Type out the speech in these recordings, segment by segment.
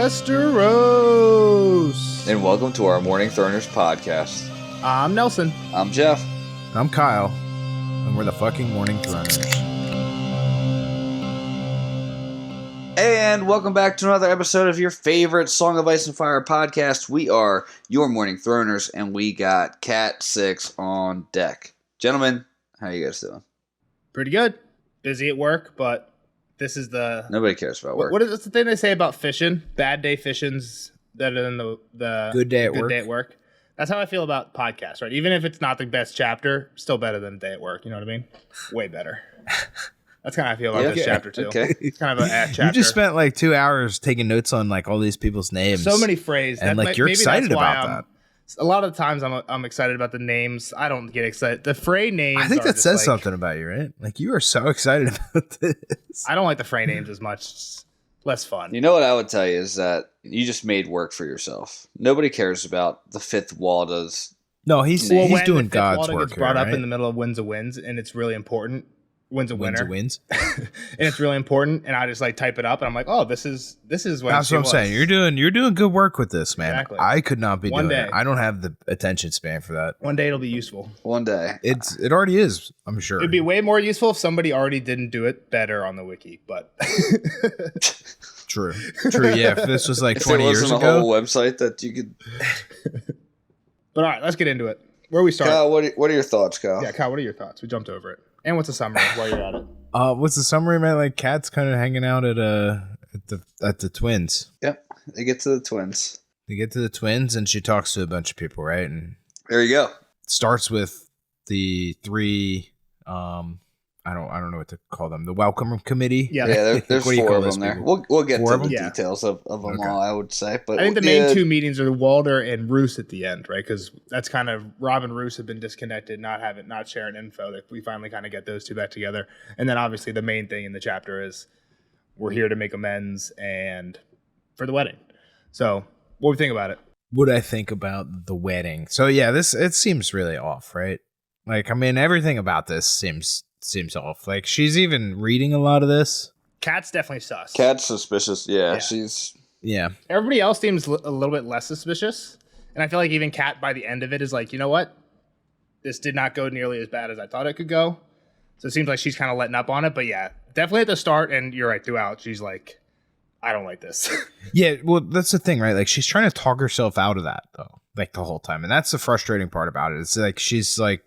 Westeros. And welcome to our Morning Throners podcast. I'm Nelson. I'm Jeff. I'm Kyle. And we're the fucking Morning Throners. And welcome back to another episode of your favorite Song of Ice and Fire podcast. We are your Morning Throners, and we got Cat 6 on deck. Gentlemen, how you guys doing? Pretty good. Busy at work, but this is the... Nobody cares about work. What is the thing they say about fishing? Bad day fishing's better than the good day at work. That's how I feel about podcasts, right? Even if it's not the best chapter, still better than a day at work. You know what I mean? Way better. That's kind of how I feel about this chapter, too. Okay. It's kind of an chapter. You just spent like 2 hours taking notes on like all these people's names. So many phrases. And like you're excited about that. A lot of the times I'm excited about the names. I don't get excited. The Frey names. I think that says something about you, right? Like you are so excited about this. I don't like the Frey names as much. It's less fun. You know what I would tell you is that you just made work for yourself. Nobody cares about the fifth Walda's. No, he's doing God's work. Gets brought here, up right? in the middle of Winds of Winds, and it's really important. Wins a winner. Wins. And it's really important. And I just like type it up, and I'm like, oh, this is when that's what I'm saying. You're doing good work with this, man. Exactly. I could not be doing day. it. I don't have the attention span for that. One day it'll be useful. One day. It already is, I'm sure. It'd be way more useful if somebody already didn't do it better on the wiki, but True. Yeah, if this was like 20 years ago. If there wasn't a whole website that you could... But all right, let's get into it. Where we start? Kyle, what are your thoughts, Kyle? Yeah, Kyle, what are your thoughts? We jumped over it. And what's the summary while you're at it? What's the summary, man? Like Cat's kind of hanging out at the twins. Yep. They get to the twins. And she talks to a bunch of people, right? And there you go. Starts with the three I don't know what to call them. The welcome committee. Yeah, there's four of them there. We'll get to the details of them all, I would say. But I think the main two meetings are Walder and Roose at the end, right? Because that's kind of Robb and Roose have been disconnected, not sharing info. That we finally kind of get those two back together. And then obviously the main thing in the chapter is we're here to make amends and for the wedding. So what do we think about it? What I think about the wedding. So yeah, it seems really off, right? Like, I mean, everything about this seems off. Like, she's even reading a lot of this. Cat's definitely sus. Cat's suspicious. Yeah. She's... Yeah. Everybody else seems a little bit less suspicious. And I feel like even Cat, by the end of it, is like, you know what? This did not go nearly as bad as I thought it could go. So it seems like she's kind of letting up on it. But yeah, definitely at the start, and you're right, throughout, she's like, I don't like this. Yeah, well, that's the thing, right? Like, she's trying to talk herself out of that, though, like, the whole time. And that's the frustrating part about it. It's like, she's like,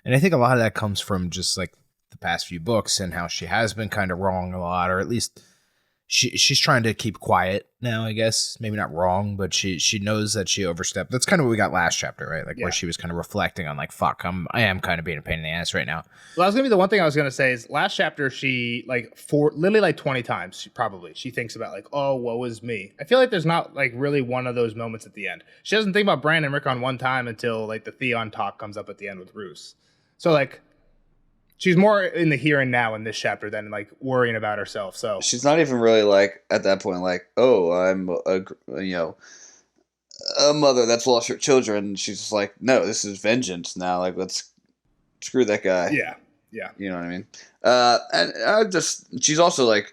and I think a lot of that comes from just like the past few books and how she has been kind of wrong a lot, or at least she's trying to keep quiet now, I guess. Maybe not wrong, but she knows that she overstepped. That's kind of what we got last chapter, right? Like where she was kind of reflecting on like, fuck, I am kind of being a pain in the ass right now. Well, that was going to be the one thing I was going to say is last chapter, she literally like 20 times, she thinks about like, oh, woe is me. I feel like there's not like really one of those moments at the end. She doesn't think about Bran and Rickon one time until like the Theon talk comes up at the end with Roose. So like she's more in the here and now in this chapter than like worrying about herself. So she's not even really like at that point like, oh, I'm a mother that's lost her children. She's just like, no, this is vengeance now. Like, let's screw that guy. Yeah. You know what I mean? And she's also like,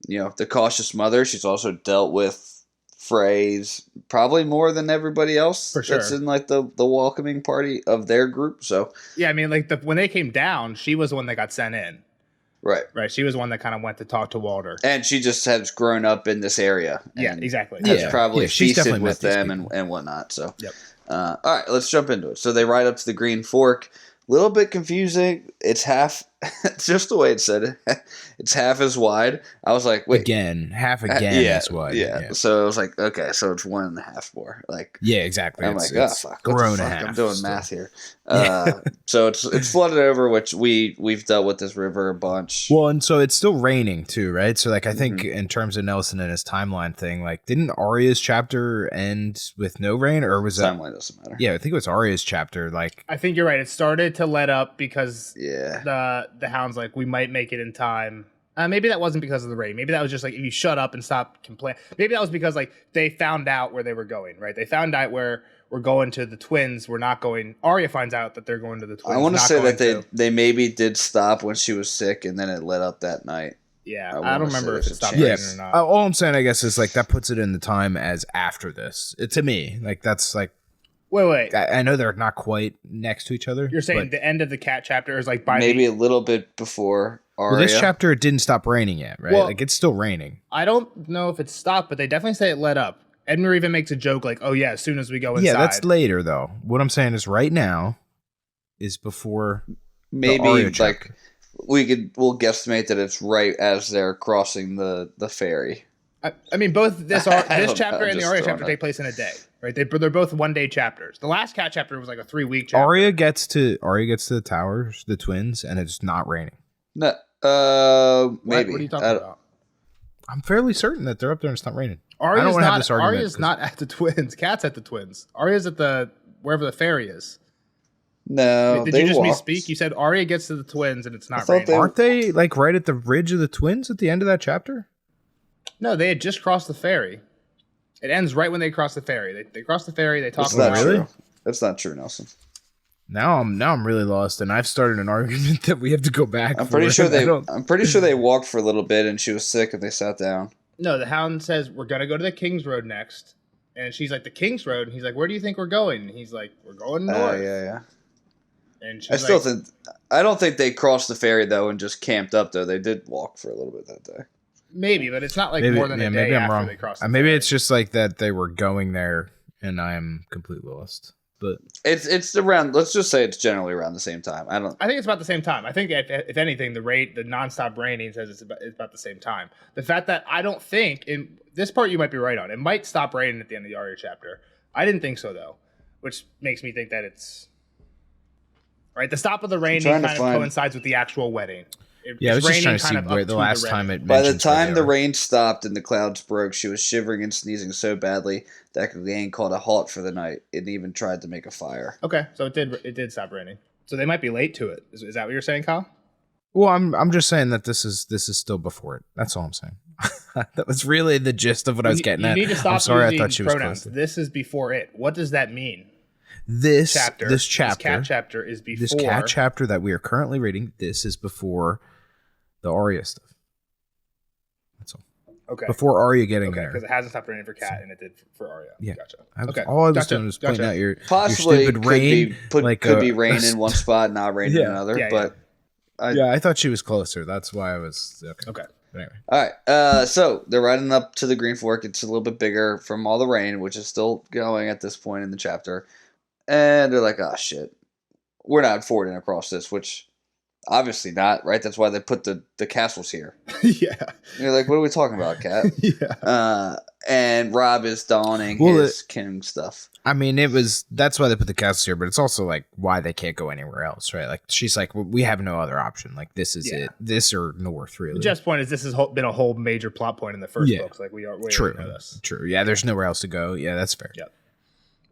the cautious mother. She's also dealt with Freys probably more than everybody else. For sure. That's in like the welcoming party of their group. So yeah, I mean, like when they came down, she was the one that got sent in. Right. She was the one that kind of went to talk to Walder, and she just has grown up in this area. Yeah, exactly. Has probably she's feasted with them and whatnot. So yep. All right, let's jump into it. So they ride up to the Green Fork. Little bit confusing. It's half. It's just the way it said it. It's half as wide. I was like, wait, half as wide. Yeah. So I was like, okay, so it's 1.5 more. Like, yeah, exactly. I'm like, oh fuck, grown a half. I'm doing math here. So it's flooded over, which we've dealt with this river a bunch. Well, and so it's still raining too, right? So like, I think in terms of Nelson and his timeline thing, like, didn't Arya's chapter end with no rain, or was that timeline doesn't matter? Yeah, I think it was Arya's chapter. Like, I think you're right. It started to let up because the Hound's like, we might make it in time. Maybe that wasn't because of the rain. Maybe that was just like, if you shut up and stop complaining. Maybe that was because like they found out where they were going, right? They found out where we're going to the twins. We're not going. Arya finds out that they're going to the twins. I want to say that they maybe did stop when she was sick, and then it let up that night. Yeah, I I wanna don't say remember if there's it a stopped chance. raining Yeah. or not. All I'm saying, I guess, is like that puts it in the time as after this. To me, like that's like Wait. I know they're not quite next to each other. You're saying but- the end of the cat chapter is like by Maybe the... a little bit before Arya. well, this chapter it didn't stop raining yet, right? Well- like it's still raining. I don't know if it stopped, but they definitely say it let up. Edmure even makes a joke like, "Oh yeah, as soon as we go inside." Yeah, that's later though. What I'm saying is right now is before Maybe Arya like chapter. we'll guesstimate that it's right as they're crossing the ferry. I mean, both this don't chapter know, and the just Arya throwing chapter it. take place in a day, right? They're both 1 day chapters. The last cat chapter was like a 3-week chapter. Arya gets to the towers, the twins, and it's not raining. No, maybe. What are you talking about? I'm fairly certain that they're up there and it's not raining. Arya's I don't want to have not- this argument. Arya's not at the twins. Cat's at the twins. Arya's at the wherever the ferry is. No, Did they you just walked. misspeak? You said Arya gets to the twins and it's I not thought raining. they- Aren't they like right at the ridge of the twins at the end of that chapter? No, they had just crossed the ferry. It ends right when they cross the ferry. They cross the ferry. They talk That's about not really? true. That's not true, Nelson. Now I'm really lost, and I've started an argument that we have to go back. I'm pretty for, sure and I don't- I'm pretty sure they walked for a little bit, and she was sick, and they sat down. No, the Hound says we're gonna go to the King's Road next, and she's like, the King's Road, and he's like, where do you think we're going? And he's like, we're going north. Yeah. And she's I still like, think I don't think they crossed the ferry though and just camped up though. They did walk for a little bit that day. maybe, but it's not like maybe, more than a day maybe I'm after wrong. they crossed. The Maybe ferry. it's just like that they were going there, and I am completely lost. But It's around. Let's just say it's generally around the same time. I don't. I think it's about the same time. I think if anything, the nonstop raining says it's about the same time. The fact that I don't think in this part you might be right on. It might stop raining at the end of the Arya chapter. I didn't think so though, which makes me think that it's right. The stop of the raining trying kind to of find- coincides with the actual wedding. yeah, I was It's just trying raining to see kind of where up the to last red. time it. By the mentions where time they the are. rain stopped and the clouds broke, she was shivering and sneezing so badly that Catelyn called a halt for the night and even tried to make a fire. Okay, so it did stop raining. So they might be late to it. Is that what you're saying, Kyle? Well, I'm just saying that this is still before it. That's all I'm saying. That was really the gist of what I was getting you at. need to stop I'm sorry, I using thought she was pronouns. close. This is before it. What does that mean? This Chapter. this cat chapter is before. this cat chapter that we are currently reading. This is before the Arya stuff. That's all. Okay. Before Arya getting Okay, there. because it hasn't stopped raining for Cat and it did for Arya. Yeah. Gotcha. Okay. All I was Gotcha. doing was pointing Gotcha. out your Possibly stupid rain. could be rain in one spot, not rain in Yeah. another. Yeah, but Yeah, I thought she was closer. That's why I was okay. Okay. But anyway, all right. So they're riding up to the Green Fork. It's a little bit bigger from all the rain, which is still going at this point in the chapter. And they're like, "Oh shit, we're not fording across this." Which obviously not, right? That's why they put the castles here. Yeah. And you're like, "What are we talking about, Cat?" Yeah. And Rob is donning Well, his king stuff. I mean, that's why they put the castles here, but it's also like why they can't go anywhere else, right? Like she's like, we have no other option. Like this is Yeah. it. This or north, really. Jeff's point is this has been a whole major plot point in the first Yeah. books. Like we True. already know this. True. Yeah, there's nowhere else to go. Yeah, that's fair. Yeah.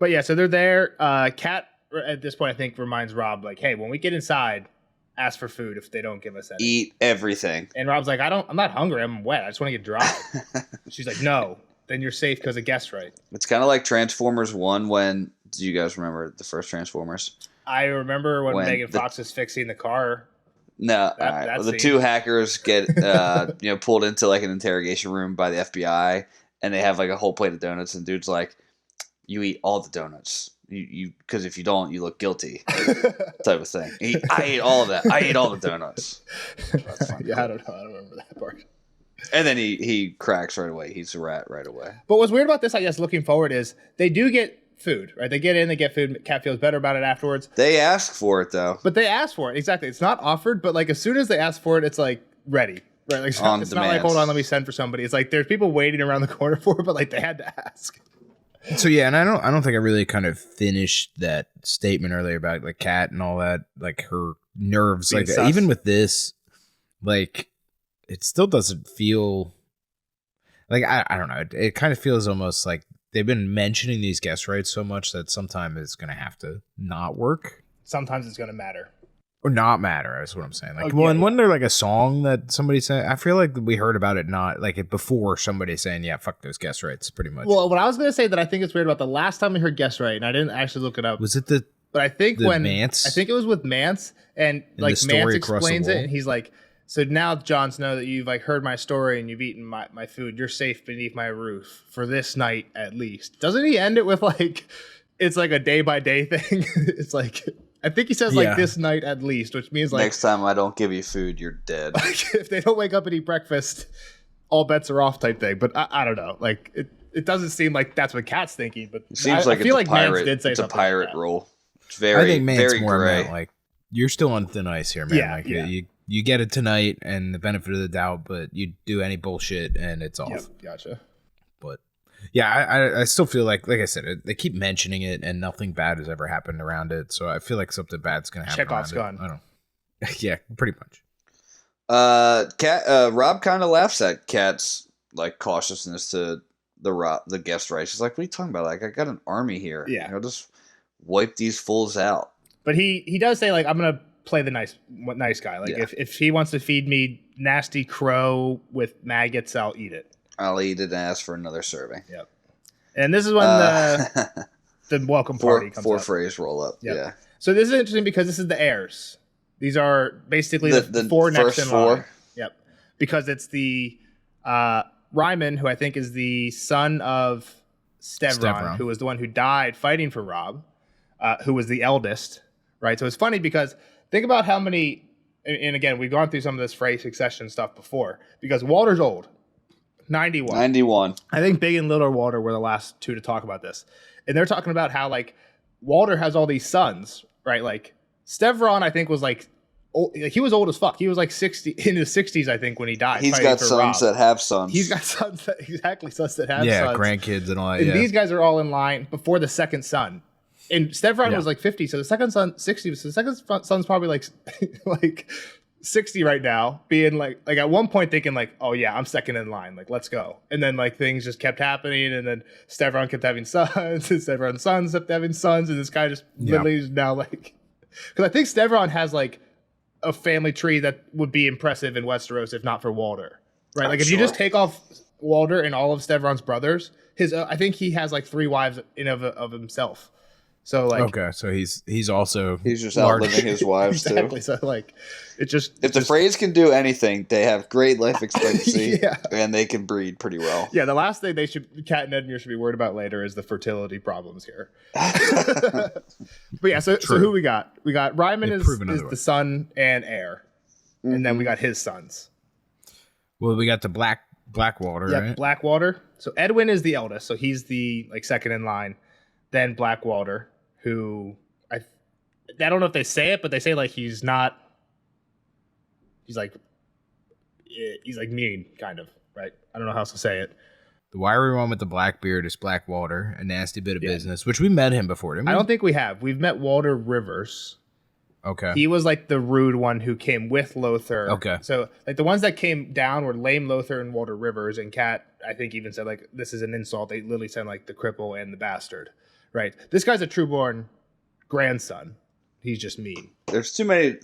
But yeah, so they're there. Cat at this point I think reminds Rob like, hey, when we get inside, ask for food if they don't give us any. Eat everything. And Rob's like, I'm not hungry. I'm wet. I just want to get dry. She's like, no. Then you're safe because of guest right. It's kind of like Transformers 1 when... Do you guys remember the first Transformers? I remember when When Megan Fox is fixing the car. No. That- all right. that Well, the scene. two hackers get pulled into like an interrogation room by the FBI, and they have like a whole plate of donuts, and dude's like, you eat all the donuts. You because if you don't, you look guilty, type of thing. I ate all of that. I ate all the donuts. That's funny. Yeah, I don't know. I don't remember that part. And then he cracks right away. He's a rat right away. But what's weird about this, I guess, looking forward, is they do get food, right? They get in, they get food. Cat feels better about it afterwards. They ask for it though. But they ask for it. Exactly. It's not offered, but like as soon as they ask for it, it's like ready. Right? Like, On it's not demand. like, hold on, let me send for somebody. It's like there's people waiting around the corner for it, but like they had to ask. So yeah, and I don't think I really kind of finished that statement earlier about like Cat and all that, like her nerves, Being like sus. even with this, like it still doesn't feel like I don't know. It kind of feels almost like they've been mentioning these guest rights so much that sometime it's gonna have to not work Sometimes it's going to matter. or not matter. Is what I'm saying. Like, Oh, well, yeah, and yeah. wasn't there like a song that somebody said? I feel like we heard about it not like it before somebody saying, "Yeah, fuck those guest rights," pretty much. Well, what I was going to say that I think it's weird about the last time we heard guest right, and I didn't actually look it up, was it the but I think the when Mance? I think it was with Mance, and the like story Mance across the explains it, wall? and he's like, So now, Jon Snow, that you've like heard my story and you've eaten my food, you're safe beneath my roof for this night at least. Doesn't he end it with like, it's like a day by day thing? It's like, I think he says like this night at least, which means like next time I don't give you food, you're dead. Like, if they don't wake up and eat breakfast, all bets are off type thing. But I don't know. Like it doesn't seem like that's what Kat's thinking. But it seems like I feel it's like a pirate. Mance did say it's a something pirate like rule. It's very, I think Man's very more gray. meant, like, you're still on thin ice here, man. Yeah, like yeah. You get it tonight and the benefit of the doubt, but you do any bullshit and it's off. Yep, gotcha. But yeah, I still feel like I said, they keep mentioning it and nothing bad has ever happened around it. So I feel like something bad's gonna happen. Chekhov's around gun. it. I don't. Yeah, pretty much. Rob kind of laughs at Kat's like cautiousness to the guest rights. She's like, "What are you talking about? Like, I got an army here. Yeah. I'll just wipe these fools out." But he does say like, I'm gonna play the nice guy. Like if he wants to feed me nasty crow with maggots, I'll eat it. I'll eat it and ask for another serving. Yep. And this is when the welcome party comes four up. phrase roll up. Yep. Yeah. So this is interesting because this is the heirs. These are basically the four next in four. line. Yep. Because it's the Ryman, who I think is the son of Stevron, who was the one who died fighting for Robb, who was the eldest, right? So it's funny because think about how many, and again, we've gone through some of this Frey succession stuff before, because Walter's old, 91. 91. I think Big and Little Walter were the last two to talk about this. And they're talking about how, like, Walter has all these sons, right? Like, Stevron, I think, was, like, old, he was old as fuck. He was, like, 60 in his 60s, I think, when he died. He's got sons that have sons. He's got sons that, exactly, sons that have sons. Yeah, grandkids and all that. And these guys are all in line before the second son. And Stevron was, like, 50, so the second son, 60. So the second son's probably, like, like 60 right now, being like at one point thinking like, oh yeah, I'm second in line, like let's go. And then like things just kept happening, and then Stevron kept having sons, and Stevron's sons kept having sons, and this guy just literally is now like, because I think Stevron has like a family tree that would be impressive in Westeros if not for Walter, right? Like if you just take off Walter and all of Stevron's brothers, his I think he has like 3 wives in of himself. So like, okay, so he's just outliving his wives exactly. too. So like, it just if the Freys can do anything, they have great life expectancy, Yeah. and they can breed pretty well. Yeah, the last thing Kat and Edmure should be worried about later is the fertility problems here. But yeah, so who we got? We got Ryman is the son and heir, and then we got his sons. Well, we got the Blackwater, Yeah, right? Blackwater. So Edwin is the eldest, so he's the like second in line. Then Blackwater, who I don't know if they say it, but they say like he's like mean, kind of, right? I don't know how else to say it. The wiry one with the black beard is Blackwater, a nasty bit of business, which we met him before, didn't we? I don't think we have. We've met Walter Rivers. Okay. He was like the rude one who came with Lothar. Okay. So like the ones that came down were Lame Lothar and Walter Rivers, and Kat, I think, even said like this is an insult. They literally said like the cripple and the bastard. Right. This guy's a trueborn grandson. He's just mean. There's too many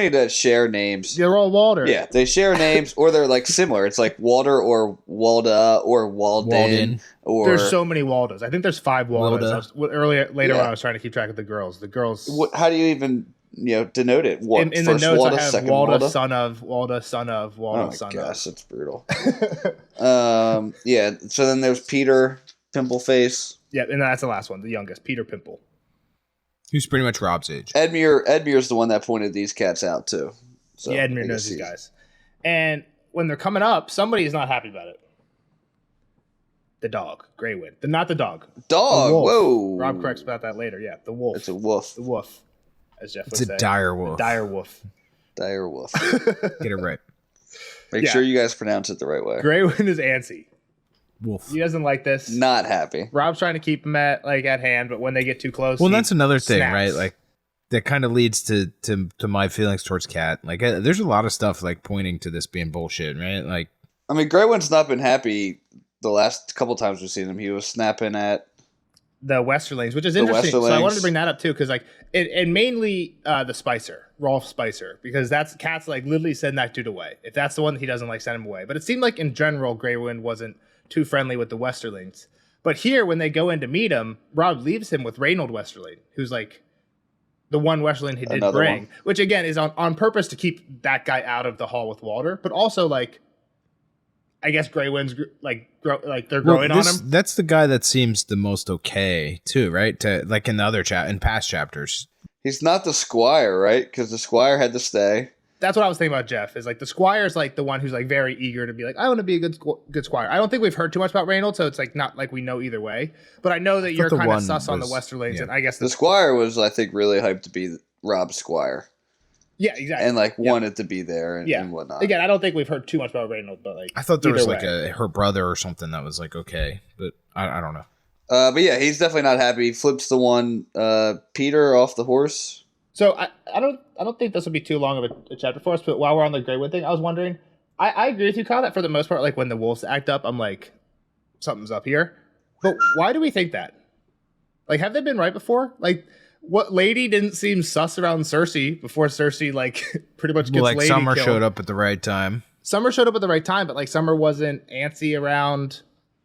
that share names. They're all Walter. Yeah, they share names, or they're like similar. It's like Walter or Walda or Walden. Or there's so many Waldas. I think there's 5 Waldas. Later on, I was trying to keep track of the girls. The girls. How do you even denote it? In the notes, Walda, I have second Walda, son of Walda, son of Walda, son of. Oh my gosh, of. that's brutal. Yeah. So then there's Peter Pimpleface. Yeah, and that's the last one, the youngest, Peter Pimple. Who's pretty much Rob's age. Edmure's the one that pointed these cats out too. So yeah, Edmure knows these guys. And when they're coming up, somebody is not happy about it. The dog, Greywind. Not the dog. Dog. The wolf. Whoa. Rob corrects about that later. Yeah, the wolf. It's a wolf. The wolf, as Jeff would say. say. It's a dire wolf. Dire wolf. Dire wolf. Get it right. Make sure you guys pronounce it the right way. Greywind is antsy. Wolf. He doesn't like this. Not happy. Rob's trying to keep him at hand, but when they get too close, well, that's another thing, snaps. right? Like that kind of leads to my feelings towards Kat. Like, there's a lot of stuff like pointing to this being bullshit, right? Like, I mean, Greywind's not been happy the last couple times we've seen him. He was snapping at the Westerlings, which is interesting. So I wanted to bring that up too, because like and mainly the Spicer, Rolf Spicer, because that's Kat's like literally send that dude away. If that's the one that he doesn't like, send him away. But it seemed like in general, Greywind wasn't too friendly with the Westerlings. But here, when they go in to meet him, Rob leaves him with Reynold Westerling, who's like The one Westerling he did Another bring, one. which again is on purpose to keep that guy out of the hall with Walder, but also like, I guess Grey Wind's they're growing on him. That's the guy that seems the most okay too, right? To like in the other in past chapters. He's not the squire, right? Because the squire had to stay. That's what I was thinking about Jeff. Is like the squire's like the one who's like very eager to be like, I want to be a good squire. I don't think we've heard too much about Reynold, so it's like not like we know either way. But I know that you're kind of sus on the Westerlings, and I guess The squire was, I think, really hyped to be Rob's squire. Yeah, exactly. And like wanted to be there and whatnot. Again, I don't think we've heard too much about Reynold, but like I thought there was like way. her brother or something that was like okay, but I don't know. But yeah, he's definitely not happy. He flips the one Peter off the horse. So I don't think this will be too long of a chapter for us, but while we're on the Grey Wind thing, I was wondering, I agree with you, Kyle, that for the most part, like when the wolves act up, I'm like, something's up here. But why do we think that? Like, have they been right before? Like, what lady didn't seem sus around Cersei before Cersei like pretty much gets lady Summer killed? showed up at the right time. Summer showed up at the right time, but like Summer wasn't antsy around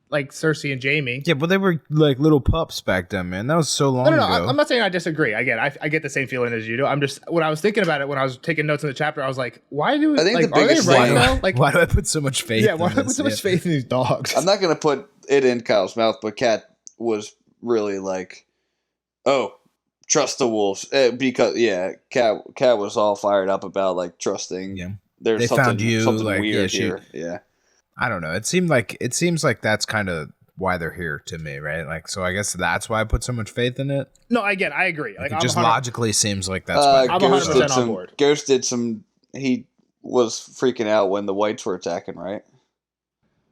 like Cersei and Jaime. Yeah, but they were like little pups back then, man. That was so long ago. I'm not saying I disagree. Again, I get the same feeling as you do. I'm just when I was thinking about it when I was taking notes in the chapter, I was like, why do I think like the are they biggest right thing- now? Like why do I put so much faith? yeah, why in do I put this? so much faith in these dogs? I'm not going to put it in Kyle's mouth, but Kat was really like, oh, trust the wolves. Because, Kat was all fired up about like trusting. Yeah. There's They something, found you, something like, weird yeah, here. Yeah. I don't know. It seems like that's kind of why they're here to me, right? Like, so I guess that's why I put so much faith in it. No, again, I agree. Like, Like it just logically seems like that's why. I'm Ghost 100% did on some. board. Ghost did some. He was freaking out when the whites were attacking, right?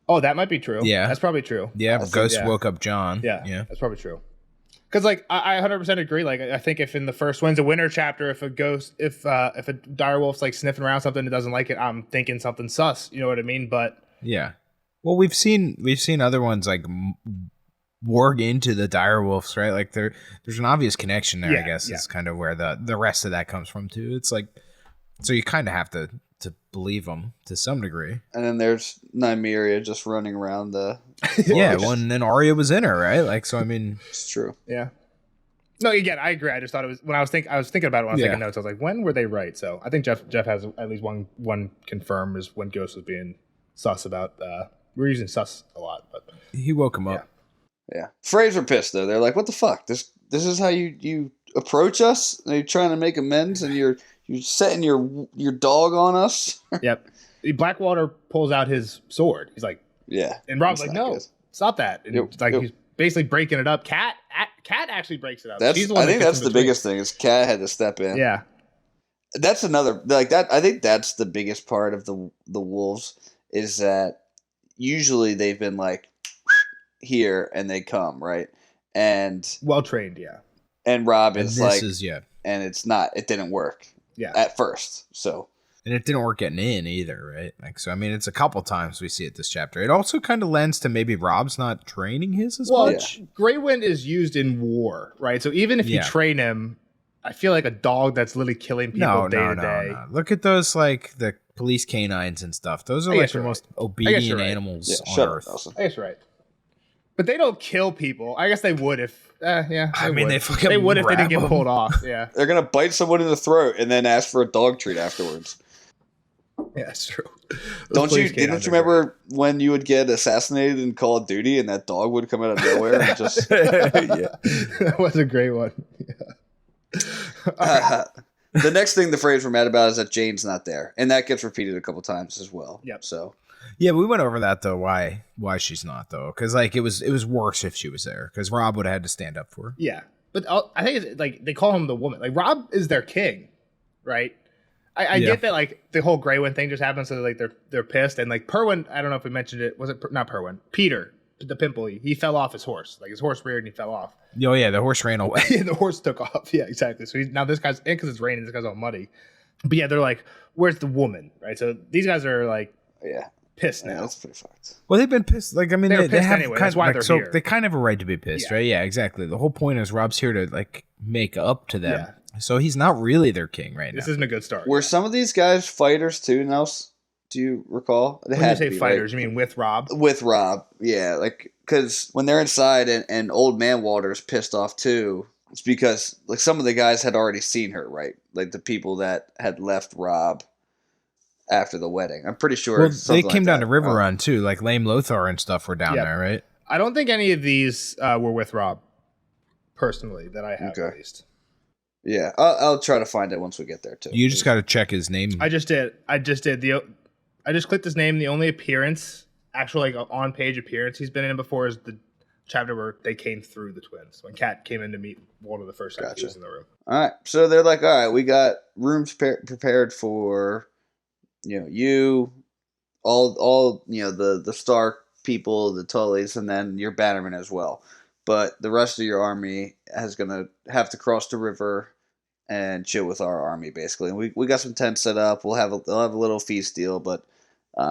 Oh, that might be true. Yeah. That's probably true. Yeah, think- Ghost yeah. woke up John. Yeah, Yeah. that's probably true. Because like I 100% agree. Like I think if in the first Winds of Winter chapter, if a direwolf's like sniffing around something and doesn't like it, I'm thinking something sus. You know what I mean? But Yeah. Well, we've seen other ones like warg into the direwolves, right? Like there's an obvious connection there. I Yeah, guess yeah. is kind of where the rest of that comes from too. It's like so you kind of have to believe them to some degree. And then there's Nymeria just running around the. Yeah, forest. when then Arya was in her, right? Like so. I mean, It's true. yeah. No, again, I agree. I just thought it was when I was thinking about it when I was Yeah. taking notes. I was like, when were they right? So I think Jeff has at least one confirmed is when Ghost was being sus about. We're using sus a lot, but he woke him up. Yeah. Freys were pissed though. They're like, "What the fuck? This is how you approach us? Are you trying to make amends and you're setting your dog on us?" yep. Blackwater pulls out his sword. He's like, Yeah. and Rob's That's like, not no, good. stop that. And Yep, it's like yep. he's basically breaking it up. Cat actually breaks it up. That's. She's the one I that think gets that's in the between. biggest thing. Is Kat had to step in. Yeah. That's another like that. I think that's the biggest part of the wolves is that usually they've been like here and they come right and Well trained, yeah. Rob And is this like is and it didn't work Yeah. at first. So and it didn't work getting in either, right? Like so. I mean, it's a couple times we see it this chapter. It also kind of lends to maybe Rob's not training his as Well, much. Grey Wind is used in war, right? So even if you Yeah. train him, I feel like a dog that's literally killing people day to day. No. Look at those like the police canines and stuff. Those are I like guess the you're most right. obedient right. animals yeah, on shut up, earth. Nelson. I guess you're right. But they don't kill people. I guess they would if, yeah. I mean, would. they fucking They would if they didn't grab get 'em. pulled off. Yeah, They're gonna bite someone in the throat and then ask for a dog treat afterwards. yeah, that's true. Don't you remember when you would get assassinated in Call of Duty and that dog would come out of nowhere and just That was a great one. Yeah. The next thing the Freys were mad about is that Jane's not there, and that gets repeated a couple times as well. Yep. So Yeah, we went over that though. Why she's not though? Because like it was worse if she was there. Because Rob would have had to stand up for her. Yeah, but I think it's like they call him the woman. Like Rob is their king, right? I Yeah. get that like the whole Grey Wind thing just happened, so like they're pissed. And like Perwyn, I don't know if we mentioned it. Was it not Perwyn? Peter, the pimple. He fell off his horse. Like his horse reared and he fell off. Oh yeah, the horse ran away. Yeah, the horse took off. Yeah, exactly. So now this guy's because it's raining. This guy's all muddy. But yeah, they're like, "Where's the woman?" Right. So these guys are like yeah, pissed yeah, now. that's pretty fucked. Well, they've been pissed. Like I mean, They were they pissed have anyway. kind That's why like, they're so here. they kind of have a right to be pissed, Yeah. right? Yeah, exactly. The whole point is Rob's here to like make up to them. Yeah. So he's not really their king right This now. isn't a good start. Were some of these guys fighters too, Nels? Do you recall? They When you had say to be, fighters, right? you mean with Rob? With Rob, yeah, like because when they're inside and Old Man Walter's pissed off too, It's because like some of the guys had already seen her, right? Like the people that had left Rob after the wedding. I'm pretty sure. Well, they something came like down that. to River Run too. Like Lame Lothar and stuff were down Yep. there, right? I don't think any of these were with Rob, personally, that I have at least. Yeah, I'll try to find it once we get there too. You just got to check his name. I just did. I just clicked his name. The only appearance, actual like on-page appearance he's been in before is the chapter where they came through the twins when Kat came in to meet one of the first times he was in the room. All right, so they're like, all right, we got rooms prepared for, you, all the Stark people, the Tullys, and then your Bannerman as well. But the rest of your army is gonna have to cross the river and chill with our army, basically. And we got some tents set up. They'll have a little feast deal, but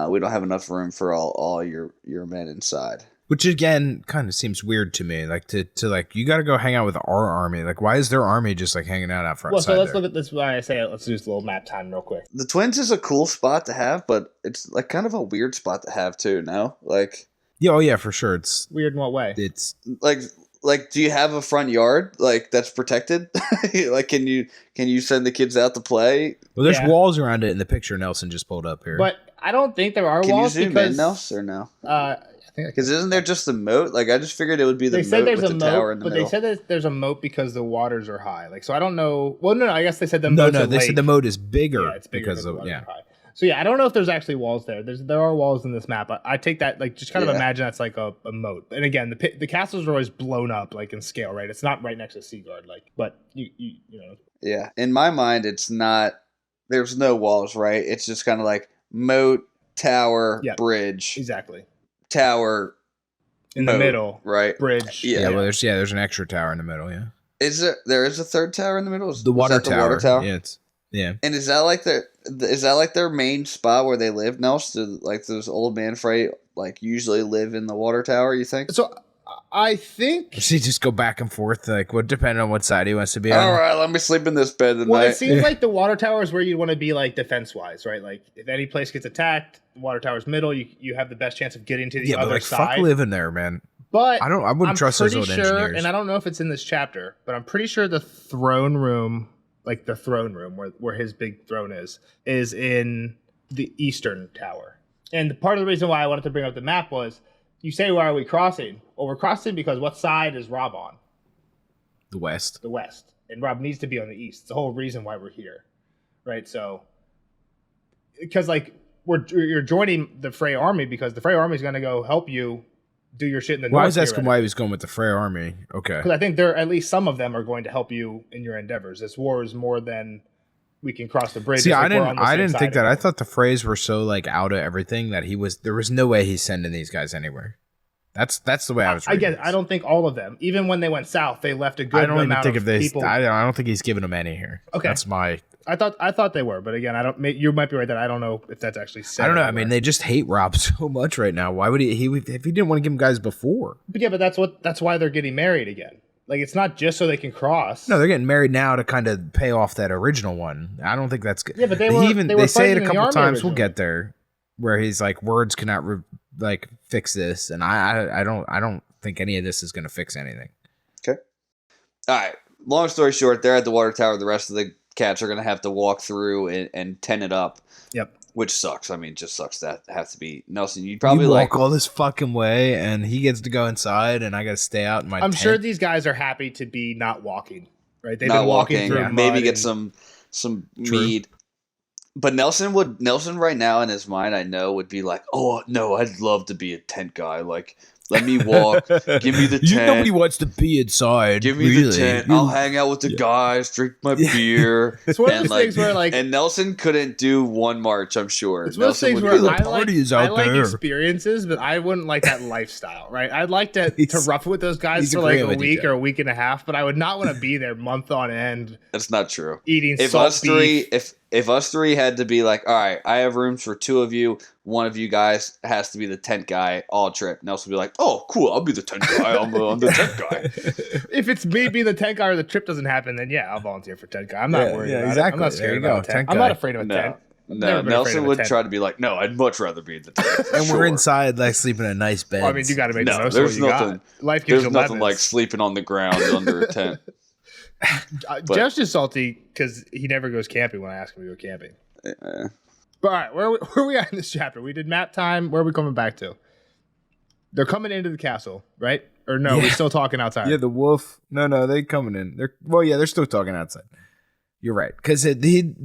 we don't have enough room for all your men inside. Which again kind of seems weird to me. Like to like you got to go hang out with our army. Like why is their army just like hanging out front? Well, so let's look at this. Why I say let's do this little map time real quick. The Twins is a cool spot to have, but it's like kind of a weird spot to have too. No, like yeah, oh yeah, for sure. It's weird in what way? It's like do you have a front yard like that's protected? Like can you send the kids out to play? Well, there's walls around it in the picture Nelson just pulled up here. But I don't think there are walls you zoom because in, Nelson, or no? I think because isn't there just a moat? Like I just figured it would be the they said moat there's with a the moat, tower in the but middle. they said that there's a moat because the waters are high. Like so, I don't know. Well, no, I guess they said the no, moat's no, a they lake. said the moat is bigger, it's bigger because the of waters are high. So yeah, I don't know if there's actually walls there. There are walls in this map. I take that like just kind of imagine that's like a moat. And again, the castles are always blown up like in scale, right? It's not right next to Seaguard, like, but you know. Yeah, in my mind, it's not. There's no walls, right? It's just kind of like moat, tower, bridge, exactly. Tower in the middle, right? Bridge. Yeah, well, there's an extra tower in the middle. Yeah, there is a third tower in the middle? The water tower. Yeah, And is that like their main spot where they live now? So like those old man Frey like usually live in the water tower, you think? So I think does he just go back and forth like what depending on what side he wants to be on? All right, let me sleep in this bed tonight. Well, it seems like the water tower is where you want to be like defense wise, right? Like if any place gets attacked, the water tower's middle, you have the best chance of getting to the other like, side. Fuck living there, man. But I wouldn't trust those old engineers. And I don't know if it's in this chapter, but I'm pretty sure the throne room, like the throne room where his big throne is in the eastern tower. And part of the reason why I wanted to bring up the map was, you say, why are we crossing? Well, we're crossing because what side is Rob on? The west. The west. And Rob needs to be on the east. It's the whole reason why we're here. Right? So, because like, you're joining the Frey army because the Frey army is going to go help you do your shit in the north. Well, I was asking why he was going with the Frey army. Okay. Because I think at least some of them are going to help you in your endeavors. This war is more than we can cross the bridge. See, like I didn't think that. I thought the Freys were so like out of everything that there was no way he's sending these guys anywhere. That's the way I was reading I don't think all of them. Even when they went south, they left a good amount of people. I don't think he's giving them any here. Okay. That's my... I thought they were, but again, you might be right that I don't know if that's actually said. I don't know. I mean, they just hate Rob so much right now. Why would he if he didn't want to give him guys before? But yeah, but that's why they're getting married again. Like, it's not just so they can cross. No, they're getting married now to kind of pay off that original one. I don't think that's good. Yeah, but they say it a couple times. Originally. We'll get there, where he's like, words cannot fix this, and I don't think any of this is going to fix anything. Okay. All right. Long story short, they're at the water tower. The rest of the cats are going to have to walk through and tent it up. Yep. Which sucks. I mean, just sucks that have to be Nelson. You'd probably walk all this fucking way, and he gets to go inside, and I got to stay out in my. I'm tent. sure these guys are happy to be not walking. Right? They've not been walking through mud maybe get some mead. But Nelson right now in his mind, I know, would be like, oh no, I'd love to be a tent guy. Like, let me walk. Give me the tent. Nobody wants to be inside. Give me the tent. I'll hang out with the guys, drink my beer. It's one of those things where like, and Nelson couldn't do one march. I'm sure. It's one of those things where I like experiences, but I wouldn't like that lifestyle. Right? I'd like to rough it with those guys for like a week or a week and a half, but I would not want to be there month on end. That's not true. Eating if salt us three, beef. If us three had to be like, all right, I have rooms for two of you. One of you guys has to be the tent guy all trip. Nelson would be like, oh, cool, I'll be the tent guy. I'm the tent guy. If it's me being the tent guy or the trip doesn't happen, then yeah, I'll volunteer for tent guy. I'm not worried about it. I'm not scared about a tent. I'm not afraid of a tent. No, Nelson would try to be like, no, I'd much rather be in the tent. And we're inside, like sleeping in a nice bed. Well, I mean, you got to make the most of what you got. Life gives you nothing like sleeping on the ground under a tent. Jeff's just salty because he never goes camping when I ask him to go camping. Yeah. But all right, where are we at in this chapter? We did map time. Where are we coming back to? They're coming into the castle, right? Or no, we're still talking outside. Yeah, the wolf. No, they coming in. They're still talking outside. You're right. Because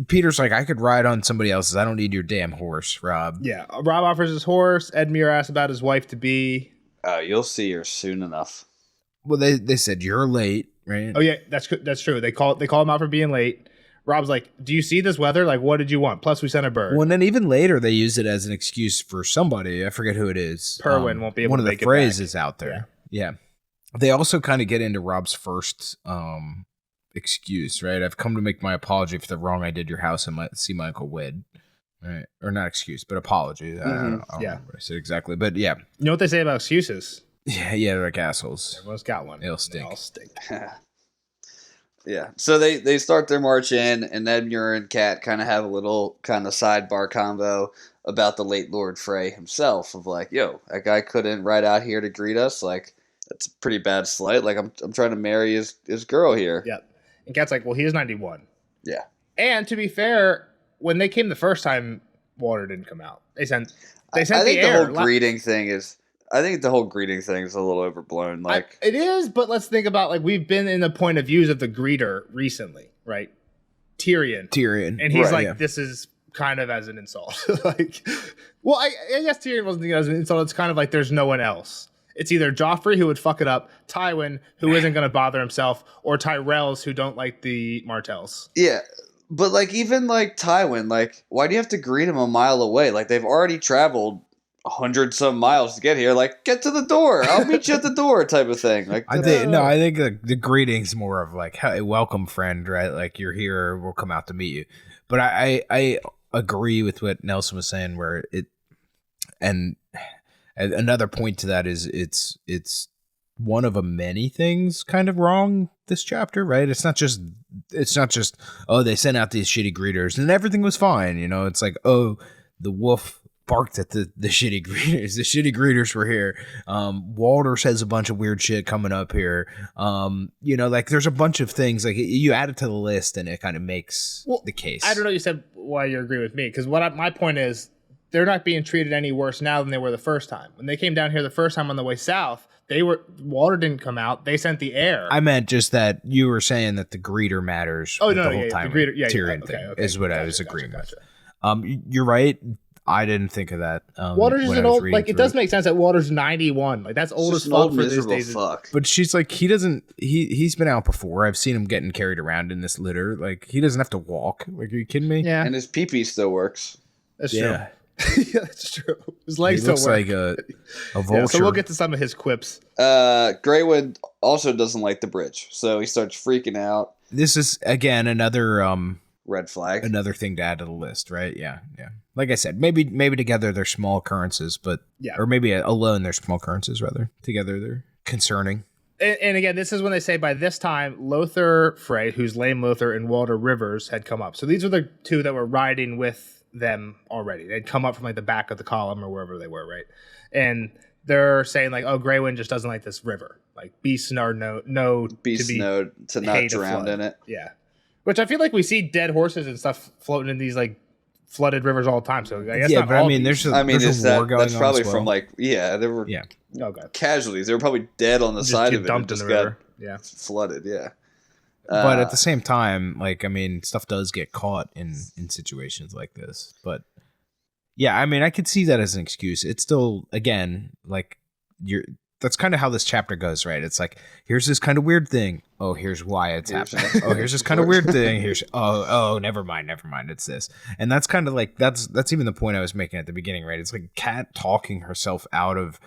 Peter's like, I could ride on somebody else's. I don't need your damn horse, Rob. Yeah. Rob offers his horse. Edmure asks about his wife to be. You'll see her soon enough. Well, they said you're late, right? Oh yeah, that's true. They call him out for being late. Rob's like, do you see this weather? Like, what did you want? Plus, we sent a bird. Well, and then even later, they use it as an excuse for somebody. I forget who it is. Perwin won't be able to make it one of the phrases out there. Yeah. They also kind of get into Rob's first excuse, right? I've come to make my apology for the wrong I did your house and see my Uncle Wed. Right? Or not excuse, but apology. I don't know what I said exactly. But yeah. You know what they say about excuses? Yeah, they're like assholes. Everyone's got one. They'll stink. They all stink. Yeah. So they start their march in, and Edmure and Cat kind of have a little kind of sidebar convo about the late Lord Frey himself. Of like, yo, that guy couldn't ride out here to greet us. Like, that's a pretty bad slight. Like, I'm trying to marry his girl here. Yep. And Cat's like, well, he is 91. Yeah. And to be fair, when they came the first time, water didn't come out. They sent I the think air. the whole greeting thing is. I think the whole greeting thing is a little overblown. Like it is, but let's think about like we've been in the point of views of the greeter recently, right? Tyrion, and he's like, this is kind of as an insult. Like, well, I guess Tyrion wasn't thinking as an insult. It's kind of like there's no one else. It's either Joffrey who would fuck it up, Tywin who isn't going to bother himself, or Tyrells who don't like the Martells. Yeah, but like even like Tywin, like why do you have to greet him a mile away? Like they've already traveled 100 some miles to get here. Like, get to the door. I'll meet you at the door, type of thing. Like, I think the greeting's more of like, hey, welcome, friend, right? Like you're here, we'll come out to meet you. But I agree with what Nelson was saying, where and another point to that is it's one of a many things kind of wrong this chapter, right? It's not just oh, they sent out these shitty greeters and everything was fine, you know. It's like, oh, the wolf barked at the shitty greeters. The shitty greeters were here. Walter says a bunch of weird shit coming up here. You know, like there's a bunch of things like you add it to the list and it kind of makes the case. I don't know. You said why you agree with me because my point is they're not being treated any worse now than they were the first time. When they came down here the first time on the way south, Walter didn't come out. They sent the air. I meant just that you were saying that the greeter matters. Oh, the whole time. The greeter, Tyrion thing is what I was agreeing with. You're right. I didn't think of that. Water's just an old, like, it does make sense that Water's 91. Like, that's old as fuck for these days. But she's like, he's been out before. I've seen him getting carried around in this litter. Like, he doesn't have to walk. Like, are you kidding me? Yeah. And his pee-pee still works. That's true. Yeah, that's true. His legs still work. He looks like a vulture. Yeah, so we'll get to some of his quips. Greywood also doesn't like the bridge, so he starts freaking out. This is, again, another... red flag. Another thing to add to the list, right? Yeah. Like I said, maybe together they're small occurrences, but or maybe alone they're small occurrences rather. Together they're concerning. And again, this is when they say by this time Lothar Frey, who's Lame Lothar, and Walder Rivers had come up. So these are the two that were riding with them already. They'd come up from like the back of the column or wherever they were, right? And they're saying like, oh, Greywind just doesn't like this river. Like beasts are no beasts know to not drown in it. Yeah. Which I feel like we see dead horses and stuff floating in these like flooded rivers all the time. So I guess not. But I mean, there's a war going on. That's probably as well. from like there were casualties. They were probably dead on the side of it. Dumped in the river. Yeah, flooded. Yeah. But at the same time, like I mean, stuff does get caught in situations like this. But yeah, I mean, I could see that as an excuse. It's still again like that's kind of how this chapter goes, right? It's like, here's this kind of weird thing. Oh, here's why it's happening. Oh, here's this kind of weird thing. Here's never mind. It's this. And that's kind of like that's even the point I was making at the beginning, right? It's like Kat talking herself out of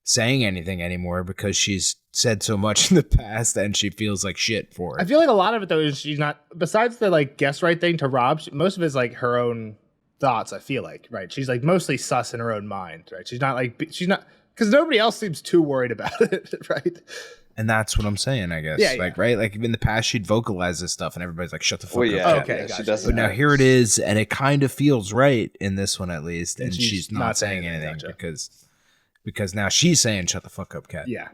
saying anything anymore because she's said so much in the past and she feels like shit for it. I feel like a lot of it though is she's not, besides the like guess right thing to Rob, most of it's like her own thoughts, I feel like, right? She's like mostly sus in her own mind, right? She's not because nobody else seems too worried about it, right? And that's what I'm saying, I guess. Yeah, like, right? Like, in the past, she'd vocalize this stuff, and everybody's like, shut the fuck up. Okay, she doesn't. But now here it is, and it kind of feels right in this one, at least. And she's not saying anything because now she's saying, shut the fuck up, Kat. Yeah.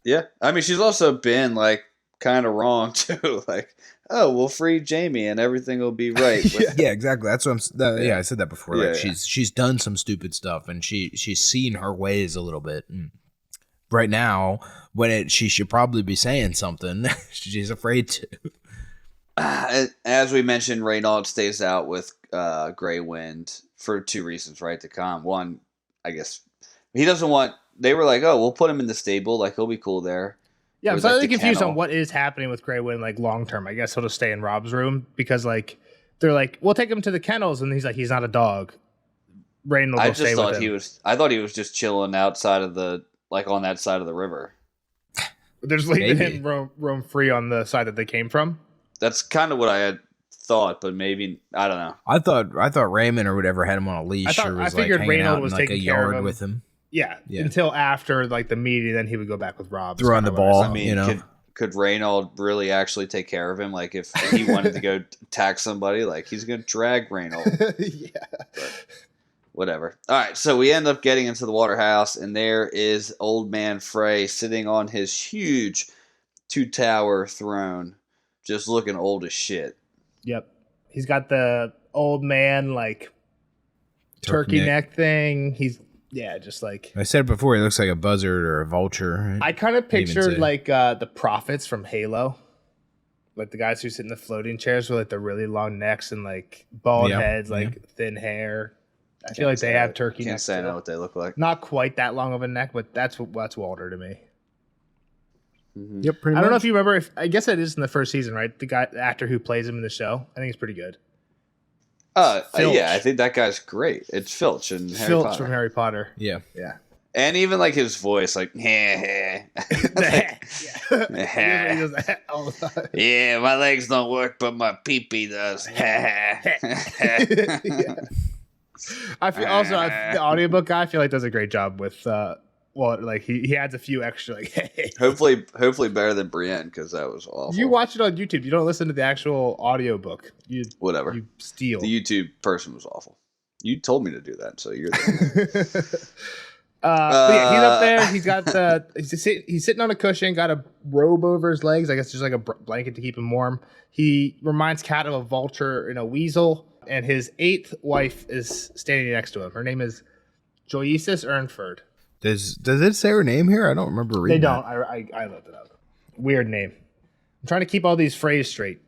Yeah. I mean, she's also been, like, kind of wrong too. Like, oh, we'll free Jamie and everything will be right. Yeah, exactly. That's what I said that before. Yeah, Like she's done some stupid stuff, and she's seen her ways a little bit. And right now, she should probably be saying something, she's afraid to. As we mentioned, Reynaud stays out with Grey Wind for two reasons, right? To calm. One, I guess he doesn't want. They were like, oh, we'll put him in the stable. Like, he'll be cool there. Yeah, I'm slightly confused on what is happening with Grey Wind, like, long term. I guess he'll just stay in Rob's room because, like, they're like, we'll take him to the kennels, and he's like, he's not a dog. Reynaud will stay with him. I thought he was just chilling outside of the, like, on that side of the river. They're just leaving him roam free on the side that they came from. That's kind of what I had thought, but maybe I don't know. I thought Raymond or whatever had him on a leash. I figured Reynaud was taking care of him with him. Yeah, until after like the meeting, then he would go back with Rob. Throwing the ball. I mean, could Reynaud really actually take care of him? Like if he wanted to go attack somebody, like he's gonna drag Reynaud. Yeah. But whatever. All right, so we end up getting into the water house, and there is old man Frey sitting on his huge 2-tower throne. Just looking old as shit. Yep. He's got the old man, like, turkey neck thing. Just like... I said before, he looks like a buzzard or a vulture. I kind of pictured, like, the prophets from Halo. Like, the guys who sit in the floating chairs with, like, the really long necks and, like, bald heads, like, thin hair. I feel like they have turkey necks. Can't say I know what they look like. Not quite that long of a neck, but that's Walter to me. Mm-hmm. Yep, pretty much. I don't know if you remember. I guess it is in the first season, right? The actor who plays him in the show. I think he's pretty good. Yeah, I think that guy's great. It's Filch and Harry Potter. From Harry Potter. Yeah. And even like his voice, like, yeah, my legs don't work, but my pee-pee does. I feel also the audiobook guy, I feel like does a great job with he adds a few extra like hopefully better than Brienne, because that was awful. You watch it on YouTube. You don't listen to the actual audiobook. Whatever. You steal. The YouTube person was awful. You told me to do that, so you're there. But yeah, he's up there. He's got he's sitting on a cushion, got a robe over his legs. I guess just like a blanket to keep him warm. He reminds Cat of a vulture and a weasel. And his 8th wife is standing next to him. Her name is Joyces Earnford. Does it say her name here? I don't remember reading. They don't. I looked it up. Weird name. I'm trying to keep all these phrases straight.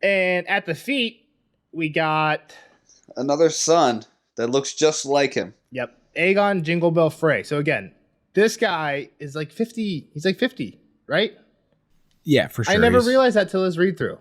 And at the feet, we got another son that looks just like him. Yep, Aegon Jingle Bell Frey. So again, this guy is like 50. He's like 50, right? Yeah, for sure. I never realized that till his read through.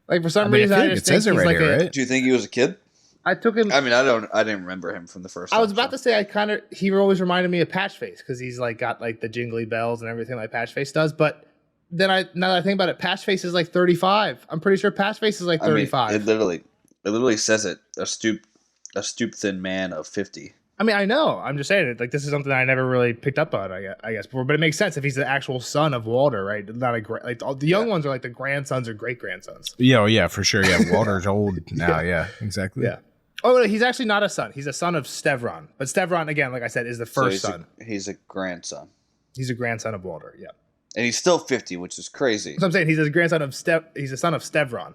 Like for some reason, I just think he's like right? Do you think he was a kid? I took him. I mean, I didn't remember him from the first time. I was about to say he always reminded me of Patchface because he's like got like the jingly bells and everything like Patchface does. But then now that I think about it, Patchface is like 35. I'm pretty sure Patchface is like 35. I mean, it literally says it. A stoop thin man of 50. I mean, I know. I'm just saying it. Like, this is something I never really picked up on, I guess, before. But it makes sense if he's the actual son of Walter, right? Not like all the young ones are like the grandsons or great grandsons. Yeah, for sure. Yeah, Walter's old now. Yeah, exactly. Yeah. Oh, no, he's actually not a son. He's a son of Stevron. But Stevron, again, like I said, is the first son. He's a grandson. He's a grandson of Walter. Yeah. And he's still 50, which is crazy. So I'm saying he's a grandson of He's a son of Stevron.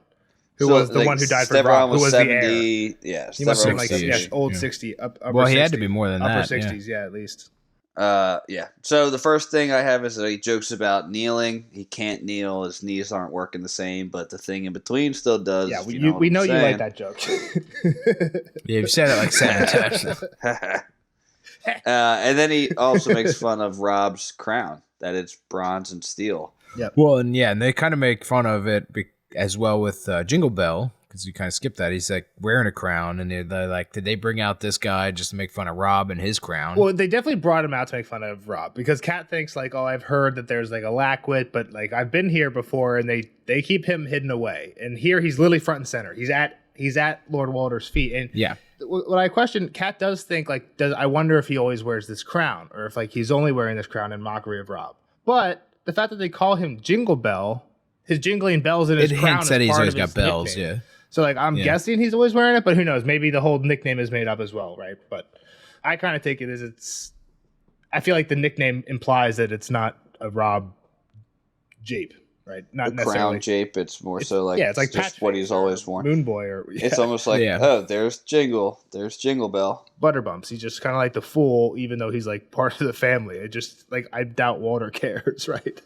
Who was the one who died for Rob, who was 70, the heir. Yeah, he must have been like old 60. Well, he 60, had to be more than upper that. Upper 60s, yeah, at least. Yeah. So the first thing I have is that he jokes about kneeling. He can't kneel. His knees aren't working the same, but the thing in between still does. Yeah, we know you like that joke. Yeah, you've said it like 7 times. And then he also makes fun of Rob's crown, that it's bronze and steel. Yeah. Well, and they kind of make fun of it as well with Jingle Bell, because you kind of skip that. He's like wearing a crown, and they're like, did they bring out this guy just to make fun of Rob and his crown? Well, they definitely brought him out to make fun of Rob, because Kat thinks like, oh, I've heard that there's like a Lackwit, but like I've been here before, and they keep him hidden away, and here he's literally front and center. He's at Lord Walter's feet, and yeah. What I question, Kat does think like, I wonder if he always wears this crown, or if like he's only wearing this crown in mockery of Rob. But the fact that they call him Jingle Bell, his jingling bells in his crown, that he's always got bells. Nickname. Yeah. So like I'm guessing he's always wearing it, but who knows? Maybe the whole nickname is made up as well, right? But I kind of take it as I feel like the nickname implies that it's not a Rob Jape. right? Not the necessarily crown shape. It's more so like it's like just what he's always worn. Moon Boy or It's almost like there's Jingle Bell. Butterbumps. He's just kind of like the fool, even though he's like part of the family. It just like I doubt Walter cares, right?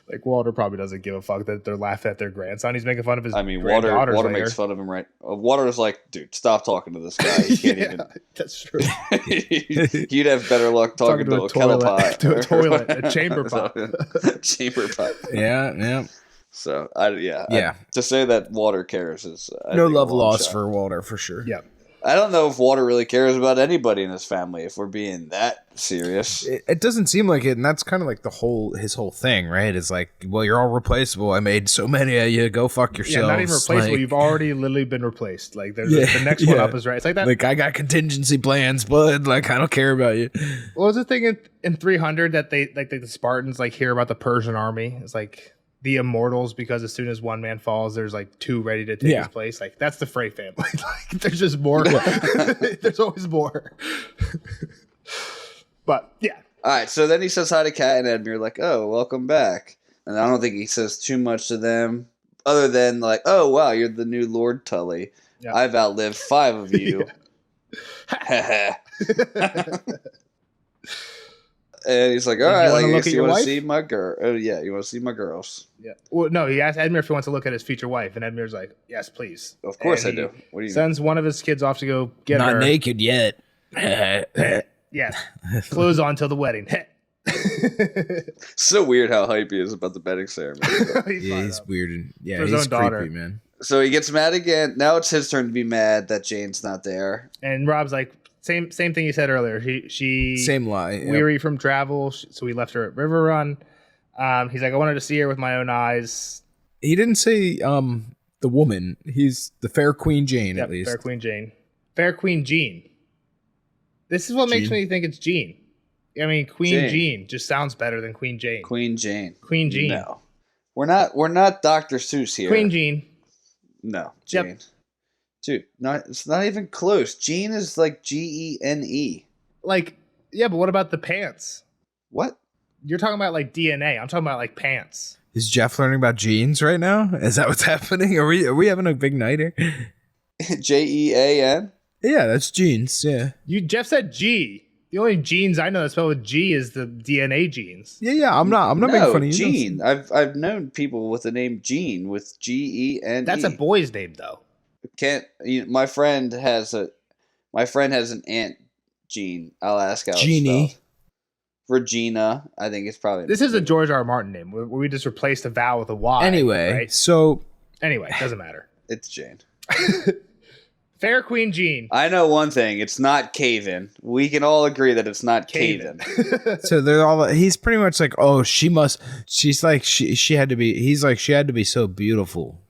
Like Walter probably doesn't give a fuck that they're laughing at their grandson. He's making fun of his. I mean, Walter makes fun of him, right? Walter's like, dude, stop talking to this guy. He can't even. That's true. You'd have better luck talking to a kettle pot, to a toilet, a chamber pot, chamber pot. Yeah. So to say that Walter cares is no love lost for Walter for sure. Yeah. I don't know if Walter really cares about anybody in his family, if we're being that serious. It doesn't seem like it, and that's kind of like his whole thing, right? It's like, well, you're all replaceable. I made so many of you. Go fuck yourselves. Yeah, not even replaceable. Like, you've already literally been replaced. Like, the next one up is right. It's like that. Like, I got contingency plans, bud. Like, I don't care about you. What was the thing in 300 that the Spartans like hear about the Persian army? It's like the immortals, because as soon as one man falls, there's like two ready to take his place. Like, that's the Frey family. Like, there's just more. There's always more. But yeah. All right. So then he says hi to Kat and Edmure, like, "Oh, welcome back." And I don't think he says too much to them, other than like, "Oh wow, you're the new Lord Tully. Yeah. I've outlived 5 of you." And he's like, "All right, like, I guess you want to see my girl? Oh yeah, you want to see my girls?" Yeah. Well, no, he asked Edmure if he wants to look at his future wife, and Edmure's like, "Yes, please." Of course I do. What do you sends one of his kids off to go get her. Not naked yet. Yeah, clothes on till the wedding. So weird how hype he is about the wedding ceremony. He's weird. And, yeah, for his he's own daughter, creepy, man. So he gets mad again. Now it's his turn to be mad that Jane's not there. And Rob's like, same thing you said earlier. She same lie. Weary from travel, so we left her at River Run. He's like, I wanted to see her with my own eyes. He didn't say the woman. He's the Fair Queen Jane, at least. Fair Queen Jane. Fair Queen Jean. This is what makes me think it's Jean. I mean, Queen Jean just sounds better than Queen Jane. Queen Jane. Queen Jean. No. We're not Dr. Seuss here. Queen Jean. No, Jane. Yep. Dude, it's not even close. Jean is like Gene. Like, yeah, but what about the pants? What? You're talking about like DNA. I'm talking about like pants. Is Jeff learning about jeans right now? Is that what's happening? Are we having a big night here? Jean? Yeah, that's jeans. Yeah. Jeff said G. The only genes I know that spell with G is the DNA genes. Yeah. I'm not making fun of you. Gene. I've known people with the name Gene with Gene. That's a boy's name though. My friend has an aunt Jean. I'll ask how Jeannie. It's spelled. Regina. I think it's probably. This is a George R. R. Martin name where we just replaced a vowel with a Y. Anyway, right? Doesn't matter. It's Jane. Fair Queen Jean. I know one thing. It's not Caven. We can all agree that it's not Caven. So they're all. He's pretty much like, oh, she must. She's like, she had to be. He's like, she had to be so beautiful,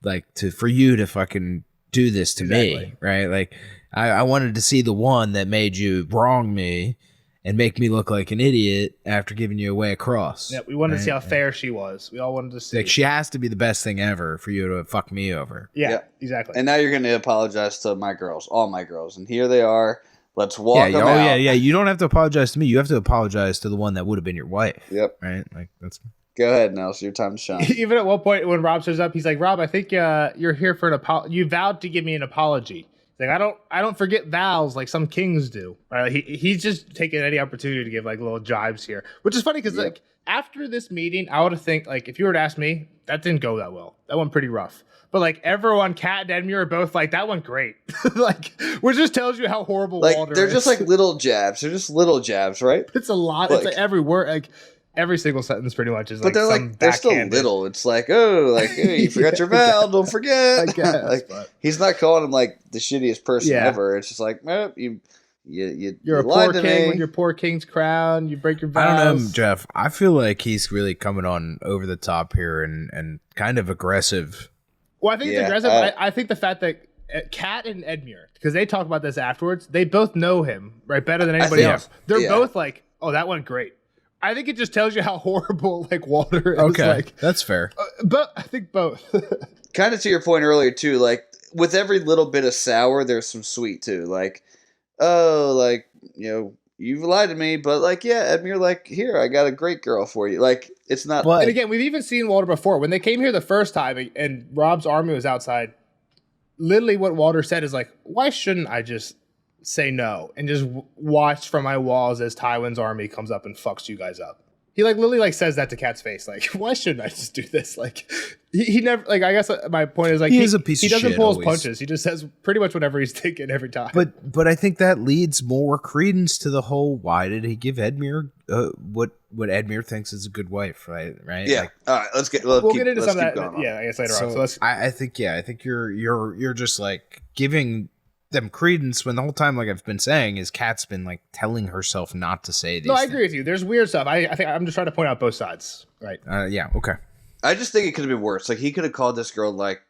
like for you to fucking do this to me, right? Like, I wanted to see the one that made you wrong me and make me look like an idiot after giving you away across. Yeah, we wanted to see how fair she was. We all wanted to see. Like, she has to be the best thing ever for you to fuck me over. Yeah, exactly. And now you're going to apologize to my girls, all my girls. And here they are. Let's walk them out. Yeah. You don't have to apologize to me. You have to apologize to the one that would have been your wife. Yep. Right? Like, that's... Go ahead, Nels. Your time to shine. Even at one point when Rob shows up, he's like, Rob, I think you're here for an apology. You vowed to give me an apology. Like, I don't forget vows like some kings do. Right? He's just taking any opportunity to give like little jibes here, which is funny because like after this meeting, I would have think like if you were to ask me, that didn't go that well. That went pretty rough. But like everyone, Kat and Edmure are both like that went great. Like, which just tells you how horrible Walter they're is. just like little jabs. They're just little jabs, right? It's a lot. It's like every word, like every single sentence, pretty much is. But they're still little. It's like, hey, you forgot your vow. Don't forget. I guess, like, he's not calling him like the shittiest person ever. It's just like, you're a poor king with your poor king's crown. You break your vows. I don't know, Jeff. I feel like he's really coming on over the top here and kind of aggressive. Well, I think it's aggressive. I think the fact that Kat and Edmure, because they talk about this afterwards, they both know him right better than anybody else. They're both like, oh, that went great. I think it just tells you how horrible like Walter is. Okay, like, that's fair. But I think both. Kind of to your point earlier too. Like with every little bit of sour, there's some sweet too. Like, you've lied to me, but like, yeah, Edmure, like, here, I got a great girl for you. Like, it's not. But- And again, we've even seen Walter before. When they came here the first time and Rob's army was outside, literally what Walter said is like, why shouldn't I just say no and just watch from my walls as Tywin's army comes up and fucks you guys up? He like literally like says that to Kat's face. Like, why shouldn't I just do this? Like, he never like. I guess my point is like he is a piece he of doesn't shit pull his always. punches. He just says pretty much whatever he's thinking every time. But I think that leads more credence to the whole. Why did he give Edmure what Edmure thinks is a good wife? Right. Yeah. Like, All right. Let's get. we'll get into some of that. Going Yeah, I guess later so on. So let's. I think you're just like giving them credence when the whole time, like I've been saying, is Kat's been like telling herself not to say these. No, I things. agree with you. There's weird stuff. I think I'm just trying to point out both sides. Right. Yeah. Okay. I just think it could have been worse. Like, he could have called this girl like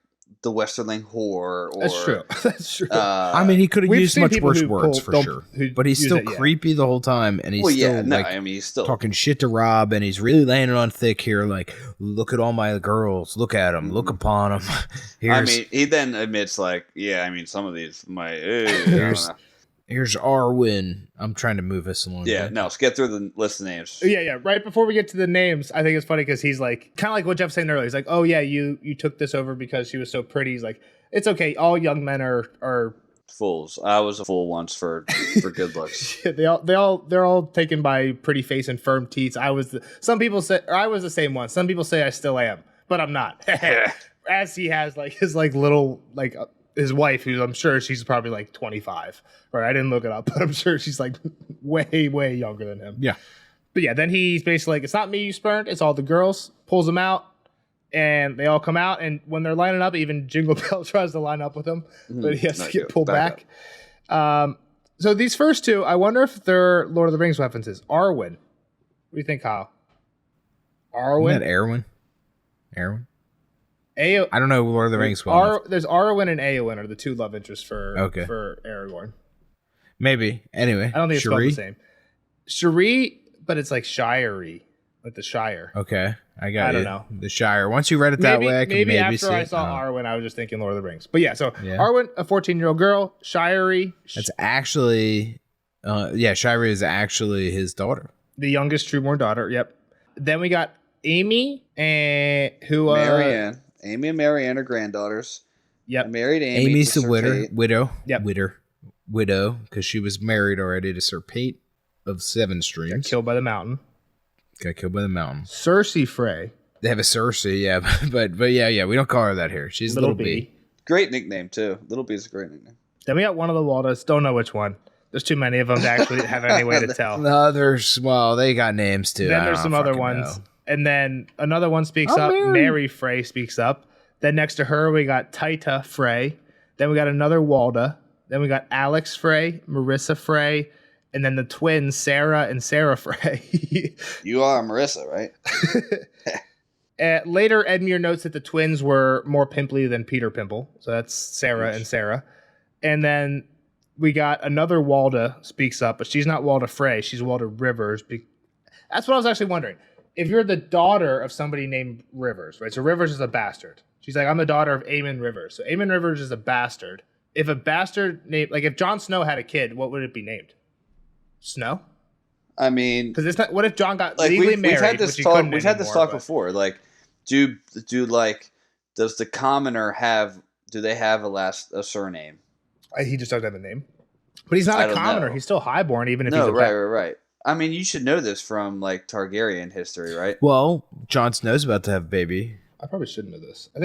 the Westerling whore. Or, That's true. That's true. I mean, he could have we've used seen much people worse who words pull- for don't- sure, who but he's use still it, yeah. creepy the whole time, and he's well, still yeah. No, like I mean, he's still talking shit to Rob, and he's really laying it on thick here. Like, look at all my girls, look at them, look upon them. I mean, he then admits, like, yeah, I mean, some of these might. Here's Arwen. I'm trying to move us along. Yeah, no, let's get through the list of names. Yeah. Right before we get to the names, I think it's funny because he's like, kind of like what Jeff was saying earlier. He's like, oh yeah, you took this over because she was so pretty. He's like, it's okay. All young men are Fools. I was a fool once for good looks. they're all taken by pretty face and firm teeth. Some people say, or I was the same one. Some people say I still am, but I'm not. As he has like his like little like his wife, who I'm sure she's probably like 25. Right? I didn't look it up, but I'm sure she's like way younger than him. Yeah. But yeah, then he's basically like, it's not me you spurned, it's all the girls. Pulls them out, and they all come out. And when they're lining up, even Jingle Bell tries to line up with him, but he has to get pulled back. So these first two, I wonder if they're Lord of the Rings references. Arwen. What do you think, Kyle? Arwen? Isn't that Arwen? Ao- I don't know Lord of the Rings well enough. There's Arwen and Eowyn are the two love interests for Aragorn. Maybe. Anyway. I don't think it's spelled Cherie? the same. Cherie, but it's like Shirey, like the Shire. Okay. I got I you. don't know. The Shire. Once you read it that way, I can maybe after see I it. saw Oh. Arwen, I was just thinking Lord of the Rings. But yeah, so Yeah. Arwen, a 14-year-old girl, Shirey, That's actually... Shire is actually his daughter. the youngest trueborn daughter. Yep. Then we got Amy, and who Marianne. Amy and Marianne are granddaughters. Yep. I married Amy. Amy's to the Sir Kate. widow. Yep. Widow, because she was married already to Sir Pate of Seven Got Streams. killed by the mountain. Got killed by the mountain. Cersei Frey, They have a Cersei, yeah, but yeah, we don't call her that here. She's Little Little B. Great nickname, too. Little B is a great nickname. Then we got one of the Waldas. Don't know which one. There's too many of them to actually have any way to tell. The others, well, they got names too. Then I there's don't some other fucking ones. know. And then another one speaks Oh, up. Mary. Mary Frey speaks up. Then next to her, we got Taita Frey. Then we got another Walda. Then we got Alex Frey, Marissa Frey, and then the twins, Sarah and Sarah Frey. You are Marissa, right? Later, Edmure notes that the twins were more pimply than Peter Pimple. So that's Sarah and Sarah. And then we got another Walda speaks up, but she's not Walda Frey. She's Walda Rivers. That's what I was actually wondering. If you're the daughter of somebody named Rivers, right? So Rivers is a bastard. She's like, I'm the daughter of Aemon Rivers. So Aemon Rivers is a bastard. If a bastard named, like if Jon Snow had a kid, what would it be named? Snow? I mean, Because it's not. What if Jon got like legally we've married? had this which he talk. couldn't We've had this anymore, talk but- before. Like, does the commoner have? Do they have a surname? He just doesn't have a name. But he's not I a don't commoner. know. He's still highborn, even if No, he's a right. I mean, you should know this from like Targaryen history, right? Well, Jon Snow's about to have a baby. I probably shouldn't know this. I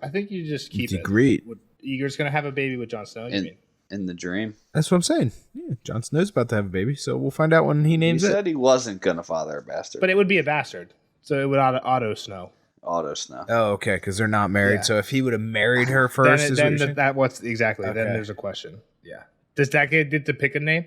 think you just keep it. Agreed. You're just gonna have a baby with Jon Snow. You mean? In the dream, That's what I'm saying. Yeah, Jon Snow's about to have a baby, so we'll find out when he he names it. said he wasn't gonna father a bastard. But it would be a bastard, so it would auto Snow. Auto Snow. Oh, okay, because they're not married. Yeah. So if he would have married her first, Then what's exactly? Then Okay. there's a question. Yeah. Does that get to pick a name?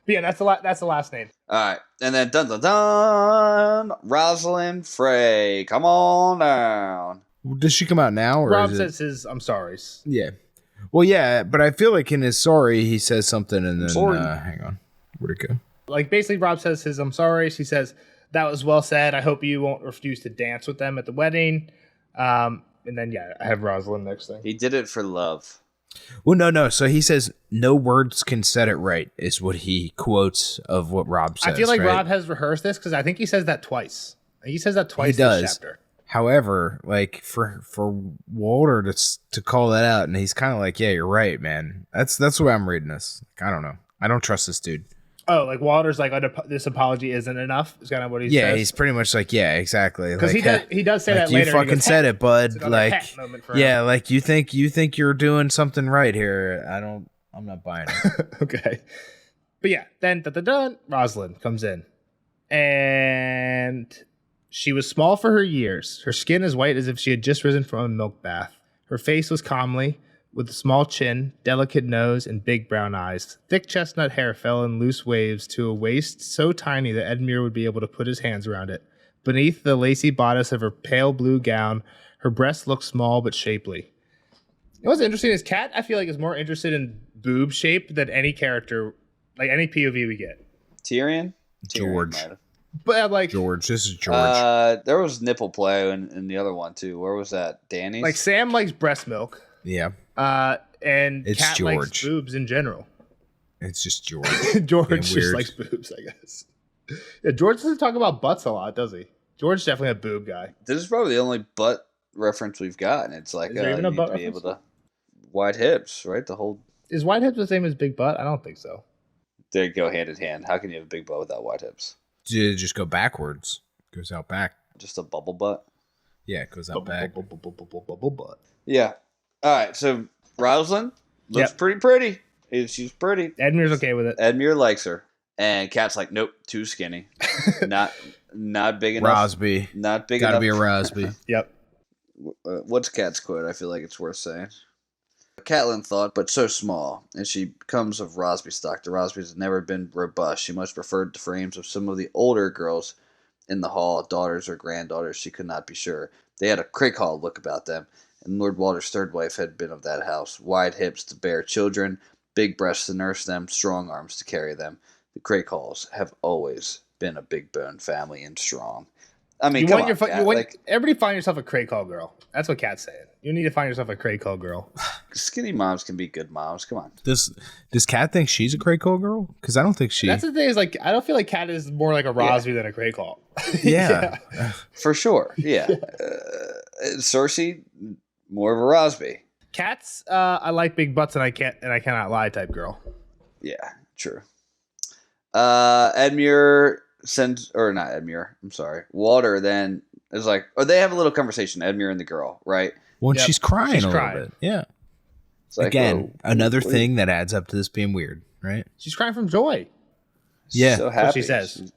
But yeah, that's the last name. All right, and then dun dun dun, Rosalind Frey, come on down. Does she come out now? Or Rob is it- says his I'm sorry's. Yeah. Well, yeah, but I feel like in his sorry, he says something, and then Sorry. hang on, where'd it go? Like basically, Rob says his I'm sorry. He says that was well said. I hope you won't refuse to dance with them at the wedding. And then yeah, I have Rosalind next thing. He did it for love. Well, no. So he says, "No words can set it right," is what he quotes of what Rob says. I feel like right? Rob has rehearsed this because I think he says that twice. He says that twice He does. this chapter. However, like for Walter to call that out, and he's kind of like, "Yeah, you're right, man." That's the way I'm reading this. Like, I don't know. I don't trust this dude. Oh, like Walter's like, this apology isn't enough. Is kind of what he says. Yeah, he's pretty much like, yeah, exactly. Because like, he does say like, that you later. You fucking said it, bud. Like, yeah, him. like you think you're doing something right here. I'm not buying it. Okay. But yeah, then Rosalind comes in. And she was small for her years. Her skin as white as if she had just risen from a milk bath. Her face was comely, with a small chin, delicate nose, and big brown eyes. Thick chestnut hair fell in loose waves to a waist so tiny that Edmure would be able to put his hands around it. Beneath the lacy bodice of her pale blue gown, her breasts looked small but shapely. You know what's interesting is Kat, I feel like, is more interested in boob shape than any character, like any POV we get. Tyrion? George. But like George, this is George. There was nipple play in the other one too. Where was that? Danny's? Like Sam likes breast milk. Yeah. And It's Kat George. likes boobs in general. It's just George. George Damn just weird. likes boobs, I guess. Yeah, George doesn't talk about butts a lot, does he? George's definitely a boob guy. This is probably the only butt reference we've gotten. It's like Is there even a you butt need to be able reference? to wide hips, right? The whole Is wide hips the same as big butt? I don't think so. they go hand in hand. How can you have a big butt without wide hips? Just go backwards. Goes out back. Just a bubble butt. Yeah, it goes out back. Bubble butt. Yeah. All right. So Rosalind looks Yep. pretty pretty. She's pretty. Edmure's okay with it. Edmure likes her, and Kat's like, nope, too skinny. not big enough. Rosby. Not big Gotta enough. be a Rosby. Yep. What's Kat's quote? I feel like it's worth saying. Catelyn thought, but so small, and she comes of Rosby stock. The Rosbys had never been robust. She much preferred the frames of some of the older girls in the hall, daughters or granddaughters, she could not be sure. They had a Craighall look about them, and Lord Walter's third wife had been of that house. Wide hips to bear children, big breasts to nurse them, strong arms to carry them. The Craighalls have always been a big bone family and strong. I mean, come on, Kat, everybody find yourself a Craighall girl. That's what Kat's saying. You need to find yourself a Craighall girl. skinny moms can be good moms. Come on. Does Kat think she's a Craighall girl? Because I don't think she. That's the thing is like I don't feel like Kat is more like a Rosby than a Craighall. Yeah. For sure. Yeah. Cersei, more of a Rosby. Kat's I like big butts and I cannot lie type girl. Yeah, true. Edmure sends, or not Edmure, I'm sorry. Walter then is like, or they have a little conversation, Edmure and the girl, right? Well, Yep. she's crying She's a crying. little bit. Yeah. It's like, Again, another what- thing that adds up to this being weird, right? She's crying from joy. Yeah. so That's happy. what she says. And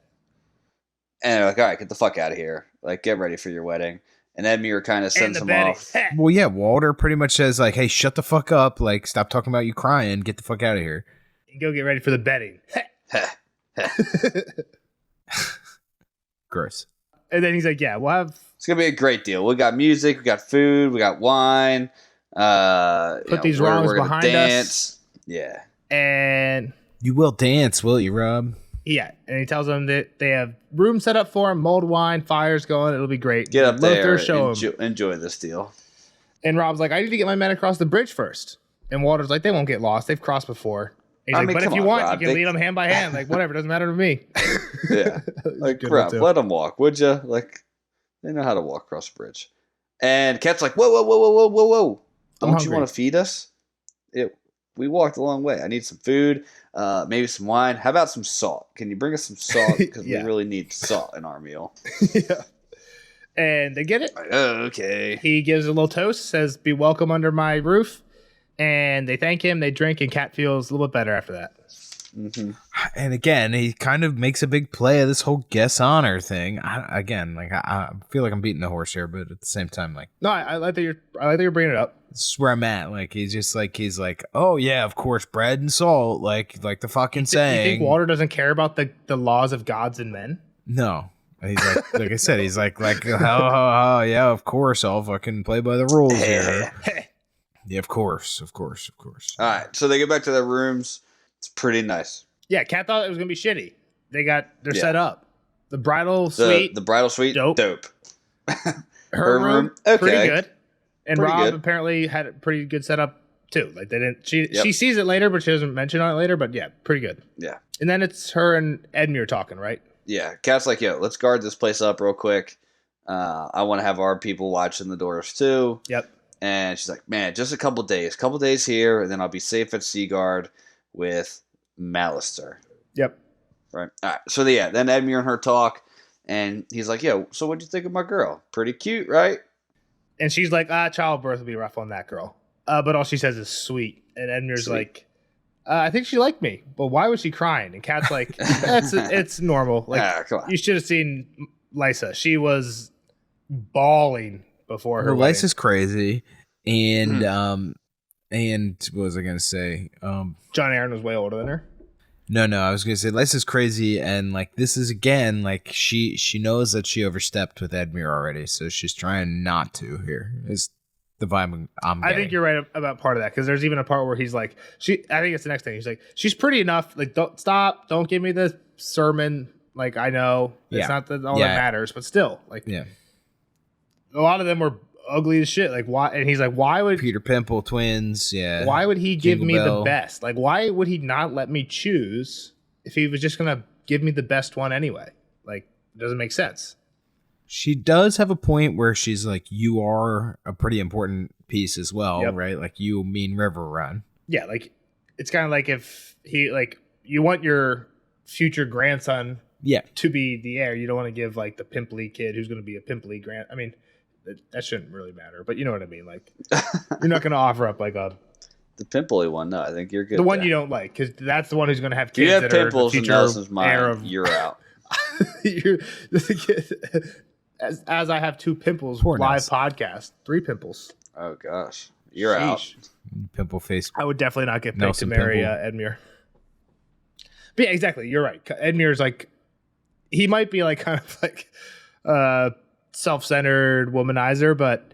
they're like, all right, get the fuck out of here. Like, get ready for your wedding. And Edmure kind of sends him off. Well, yeah, Walter pretty much says, like, hey, shut the fuck up. Like, stop talking about you crying. Get the fuck out of here. Go get ready for the bedding. Gross. And then he's like, yeah, we'll have It's going to be a great deal. We got music, we got food, we got wine. Put these wrongs gonna behind dance. us. Yeah. and You will dance, will you, Rob? yeah, and he tells them that they have room set up for him, mulled wine, fires going, it'll be great. Get up Lothar, there show and him. enjoy this deal. And Rob's like, I need to get my men across the bridge first. And Walter's like, they won't get lost. They've crossed before. And he's I like, mean, but if come you on, want, Rob, you can lead them hand by hand. Like, whatever, doesn't matter to me. Yeah. Like, Good Rob, one, too. let them walk, would you? Like, they know how to walk across the bridge. And Kat's like, whoa, whoa, whoa, whoa, whoa, whoa, whoa. I'm Don't you hungry. want to feed us? We walked a long way. I need some food, maybe some wine. How about some salt? Can you bring us some salt? Because Yeah. we really need salt in our meal. Yeah. And they get it. Like, oh, okay. He gives a little toast, says, be welcome under my roof. And they thank him, they drink, and Kat feels a little bit better after that. Mm-hmm. And again, he kind of makes a big play of this whole guest honor thing. I feel like I'm beating the horse here, but at the same time, like, No, I like that you're bringing it up. this is where I'm at. Like, he's like, oh yeah, of course, bread and salt, like the fucking You saying. think Walter doesn't care about the laws of gods and men? No. He's like I said, he's like, oh, yeah, of course, I'll fucking play by the rules here. Yeah, of course. All right, so they get back to their rooms. It's pretty nice. Yeah, Kat thought it was gonna be shitty. They're Yeah. set up. The bridal The suite, bridal suite, Dope. her her room, okay. pretty good. And Pretty Rob good. apparently had a pretty good setup too. Like they didn't. She sees it later, but she doesn't mention on it later. But yeah, pretty good. Yeah. And then it's her and Edmure talking, right? Yeah. Kat's like, yo, let's guard this place up real quick. I want to have our people watching the doors too. Yep. And she's like, man, just a couple days here, and then I'll be safe at Seaguard with Malister. Yep. Right. All right. So then Edmure and her talk, and he's like, yo, so what'd you think of my girl? Pretty cute, right? And she's like, childbirth would be rough on that girl. But all she says is sweet. And Edmure's like, I think she liked me, but why was she crying? And Kat's like, it's normal. Like, come on. You should have seen Lysa. She was bawling before her wedding. Lysa's crazy. And and what was I gonna say? John Aaron was way older than her. No, I was gonna say Lysa's crazy, and like this is again like she knows that she overstepped with Edmure already, so she's trying not to. Here is the vibe I'm getting. I think you're right about part of that, because there's even a part where he's like, I think it's the next thing. He's like, she's pretty enough. Like, don't give me the sermon. Like, I know it's not all that matters, but still, like, a lot of them were ugly as shit. Like, why? And he's like, why would Peter Pimple twins? Yeah. Why would he give Jingle me Bell. the best? Like, why would he not let me choose if he was just gonna give me the best one anyway? Like, it doesn't make sense. She does have a point where she's like, you are a pretty important piece as well, right? Like, you mean River Run. Yeah, like, it's kind of like if he, like, you want your future grandson to be the heir. You don't want to give, like, the pimply kid who's going to be a pimply I mean, that shouldn't really matter, but you know what I mean? Like, you're not going to offer up, like, the pimply one. No, I think you're good. The one you don't like, because that's the one who's going to have kids you have that pimples are the future in heir of... You're out. As I have 2 pimples, Poor live Ness. Podcast, 3 pimples. Oh gosh, you're out. Pimple face. I would definitely not get picked Nelson to marry Pimple. Edmure. But yeah, exactly. You're right. Edmure's like, he might be like kind of like self-centered womanizer, but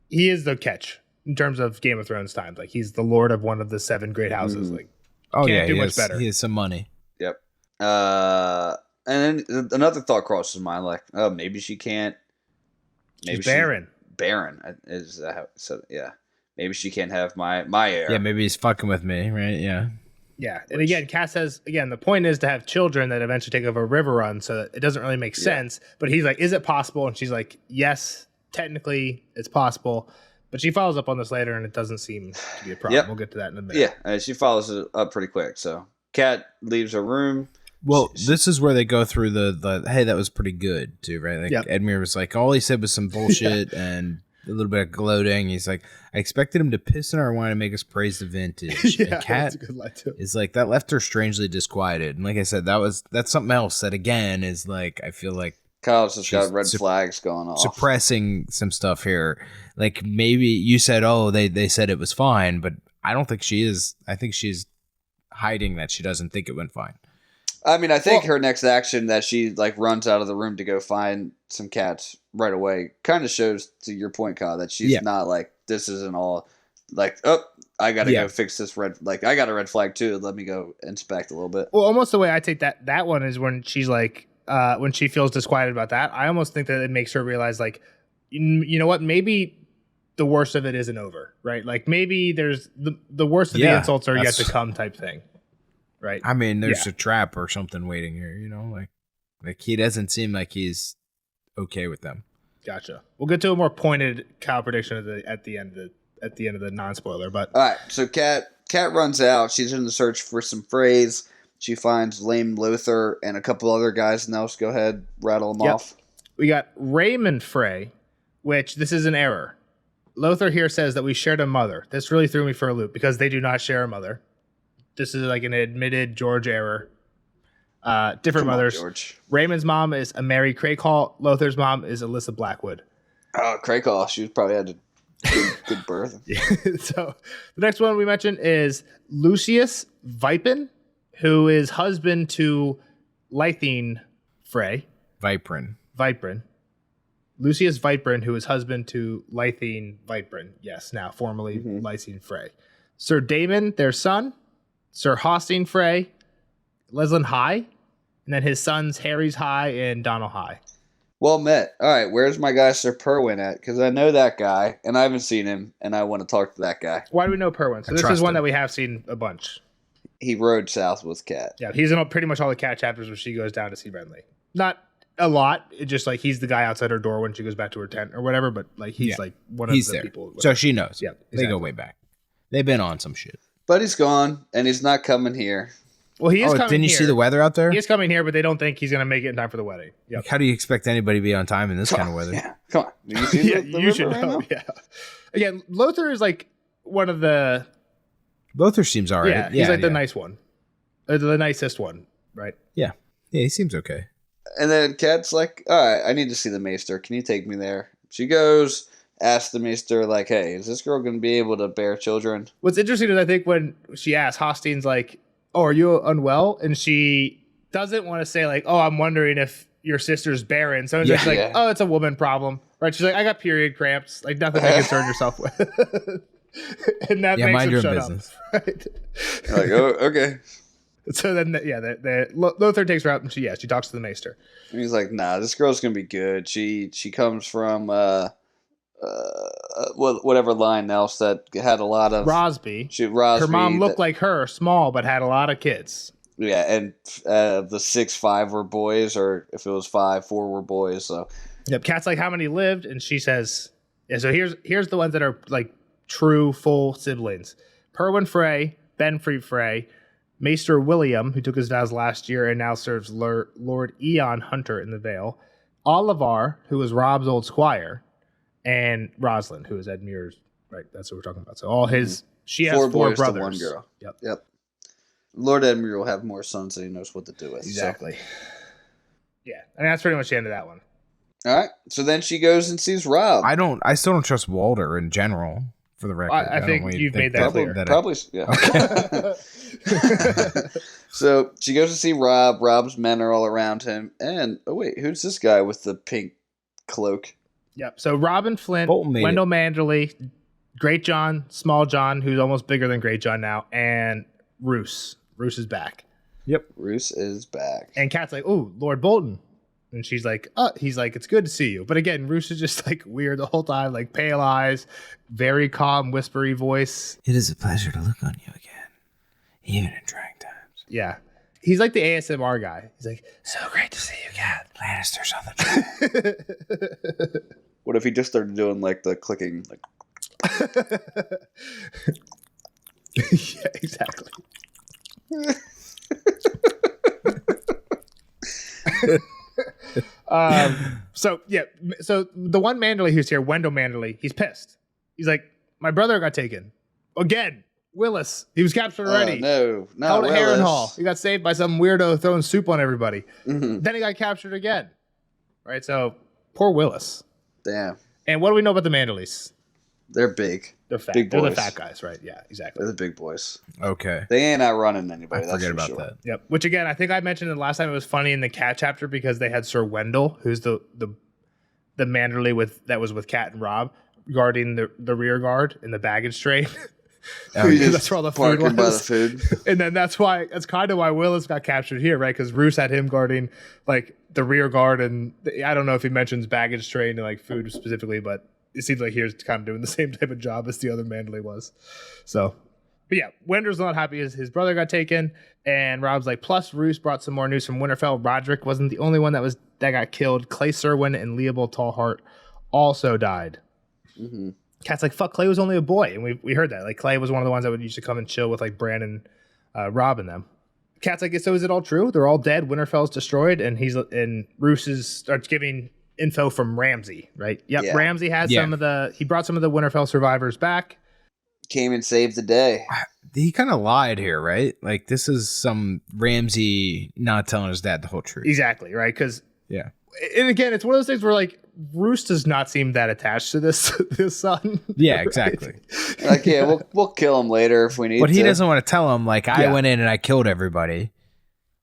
he is the catch in terms of Game of Thrones times. Like, he's the lord of one of the 7 great houses. Like, can't do much better. He has some money. Yep. And then another thought crosses his mind, like, oh, maybe she can't. Maybe she's barren. Barren is that how? So yeah, maybe she can't have my heir. Yeah, maybe he's fucking with me, right? Yeah. Yeah, and again, Kat says, again, the point is to have children that eventually take over River Run, so that it doesn't really make sense. But he's like, is it possible? And she's like, yes, technically it's possible. But she follows up on this later, and it doesn't seem to be a problem. We'll get to that in a minute. Yeah, she follows it up pretty quick. So Kat leaves her room. Well, this is where they go through the hey, that was pretty good too, right? Like Edmure was like, all he said was some bullshit and a little bit of gloating. He's like, I expected him to piss in our wine and make us praise the vintage. And Kat that's a good line too. is like, that left her strangely disquieted. And like I said, that's something else that again is like, I feel like Kyle's just got red flags going off. Suppressing some stuff here. Like, maybe you said, oh, they said it was fine, but I don't think she is. I think she's hiding that she doesn't think it went fine. I mean, I think her next action that she like runs out of the room to go find some cats right away kind of shows, to your point, Kyle, that she's not like, this isn't all like, oh, I got to go fix this like, I got a red flag too. Let me go inspect a little bit. Well, almost the way I take that one is when she's like, when she feels disquieted about that, I almost think that it makes her realize, like, you know what, maybe the worst of it isn't over, right? Like, maybe there's the worst of the insults are yet to come type thing. Right. I mean, there's a trap or something waiting here, you know, like he doesn't seem like he's okay with them. Gotcha. We'll get to a more pointed Kyle prediction at the end of the non-spoiler. But all right, so Kat runs out. She's in the search for some phrase. She finds lame Lothar and a couple other guys. Now let's go ahead, rattle them off. We got Raymond Frey, which this is an error. Lothar here says that we shared a mother. This really threw me for a loop because they do not share a mother. This is like an admitted George error. Different mothers. George. Raymond's mom is a Mary Craycall. Lothar's mom is Alyssa Blackwood. Oh, Craycall. She probably had a good birth. So the next one we mentioned is Lucius Vipin, who is husband to Lythine Frey. Viprin. Lucius Viprin, who is husband to Lythine Viprin. Yes, now formerly Lythine Frey. Sir Damon, their son. Sir Hosting Frey, Leslin High, and then his sons Harry's High and Donald High. Well met. All right, where's my guy Sir Perwin at? Because I know that guy, and I haven't seen him, and I want to talk to that guy. Why do we know Perwin? So I this is trust one him. that we have seen a bunch. He rode south with Cat. Yeah, he's in pretty much all the Cat chapters where she goes down to see Renly. Not a lot. It's just like he's the guy outside her door when she goes back to her tent or whatever. But like he's like one of He's the there. people. So she knows. Yeah, They go exactly. way back. They've been on some shit. But he's gone, and he's not coming here. Well, he is coming didn't you here. see the weather out there? He is coming here, but they don't think he's going to make it in time for the wedding. Yep. Like, how do you expect anybody to be on time in this kind of weather? Yeah, come on. You see Yeah, the you river should right know. now? Yeah. Again, Lothar is like one of the. Lothar seems all right. Yeah, he's like the nice one, the nicest one, right? Yeah, he seems okay. And then Cat's like, all right, I need to see the maester. Can you take me there? She goes, asks the maester, like, hey, is this girl going to be able to bear children? What's interesting is I think when she asks, Hostein's like, oh, are you unwell? And she doesn't want to say like, oh, I'm wondering if your sister's barren. So it's just like, Yeah. oh, it's a woman problem, right? She's like, I got period cramps, like nothing to concern yourself with. And that makes mind him your shut business. up, right? Like, oh, okay. So then, Lothar takes her out and she talks to the maester. And he's like, nah, this girl's going to be good. She comes from whatever line else that had a lot of... Rosby. Rosby. Her mom looked like her, small, but had a lot of kids. Yeah, and the 5 were boys, or if it was 5, 4 were boys, so... Yep. Kat's like, how many lived? And she says, yeah, so here's the ones that are like true full siblings. Perwyn Frey, Benfrey Frey, Maester William, who took his vows last year and now serves Lord Eon Hunter in the Vale, Olivar, who was Rob's old squire, and Rosalind, who is Edmure's, right? That's what we're talking about. So all his, she has 4 boys brothers. to 1 girl. Yep. Lord Edmure will have more sons than he knows what to do with. Exactly. Yeah. I mean, that's pretty much the end of that one. So. All right. So then she goes and sees Rob. I still don't trust Walder in general, for the record. I don't think really you've think made that clear. Probably, yeah. So she goes to see Rob. Rob's men are all around him. And, oh wait, who's this guy with the pink cloak? Yep. So Robin Flint, Bolton made Wendell Manderley, Great John, Small John, who's almost bigger than Great John now, and Roose. Roose is back. Yep. Roose is back. And Kat's like, "Oh, Lord Bolton." And she's like, he's like, "It's good to see you." But again, Roose is just like weird the whole time, like pale eyes, very calm, whispery voice. It is a pleasure to look on you again, even in trying times. Yeah. He's like the ASMR guy. He's like, "So great to see you, Kat." Lannisters on the train. What if he just started doing like the clicking? Like, Yeah, exactly. So the one Manderley who's here, Wendell Manderley, he's pissed. He's like, my brother got taken again. Willis, he was captured already. No, Held at Willis. Harrenhal. He got saved by some weirdo throwing soup on everybody. Mhm. Then he got captured again. Right, so poor Willis. Damn, And what do we know about the Manderleys? they're big. They're fat. Big They're the boys. fat guys, right? Yeah, exactly. They're the big boys. Okay. They ain't outrunning anybody. I That's forget for about sure. that. Yep. Which again, I think I mentioned the last time it was funny in the Cat chapter because they had Sir Wendell, who's the Manderley that was with Cat and Rob, guarding the rear guard in the baggage train. Oh, He yeah. That's where all the food parking by the was. food. And then that's kind of why Willis got captured here, right? Because Roose had him guarding like the rear guard, and I don't know if he mentions baggage train and like food specifically, but it seems like he's kind of doing the same type of job as the other Manderley was. So, but yeah, Wender's not happy as his brother got taken, and Rob's like, plus Roose brought some more news from Winterfell. Roderick wasn't the only one that got killed. Clay Serwyn and Leopold Tallheart also died. Mm-hmm. Cat's like, fuck, Clay was only a boy. And we heard that. Like, Clay was one of the ones that would used to come and chill with, like, Bran and Rob and them. Cat's like, so is it all true? They're all dead. Winterfell's destroyed. And Roose starts giving info from Ramsay, right? Yep. Yeah. Ramsay had Yeah. he brought some of the Winterfell survivors back. Came and saved the day. He kind of lied here, right? Like, this is some Ramsay not telling his dad the whole truth. Exactly, right? Because, Yeah. and again, it's one of those things where, like, Roose does not seem that attached to this son. Yeah, right? exactly. Like, yeah, we'll kill him later if we need But to. he doesn't want to tell him, like, I Yeah. went in and I killed everybody.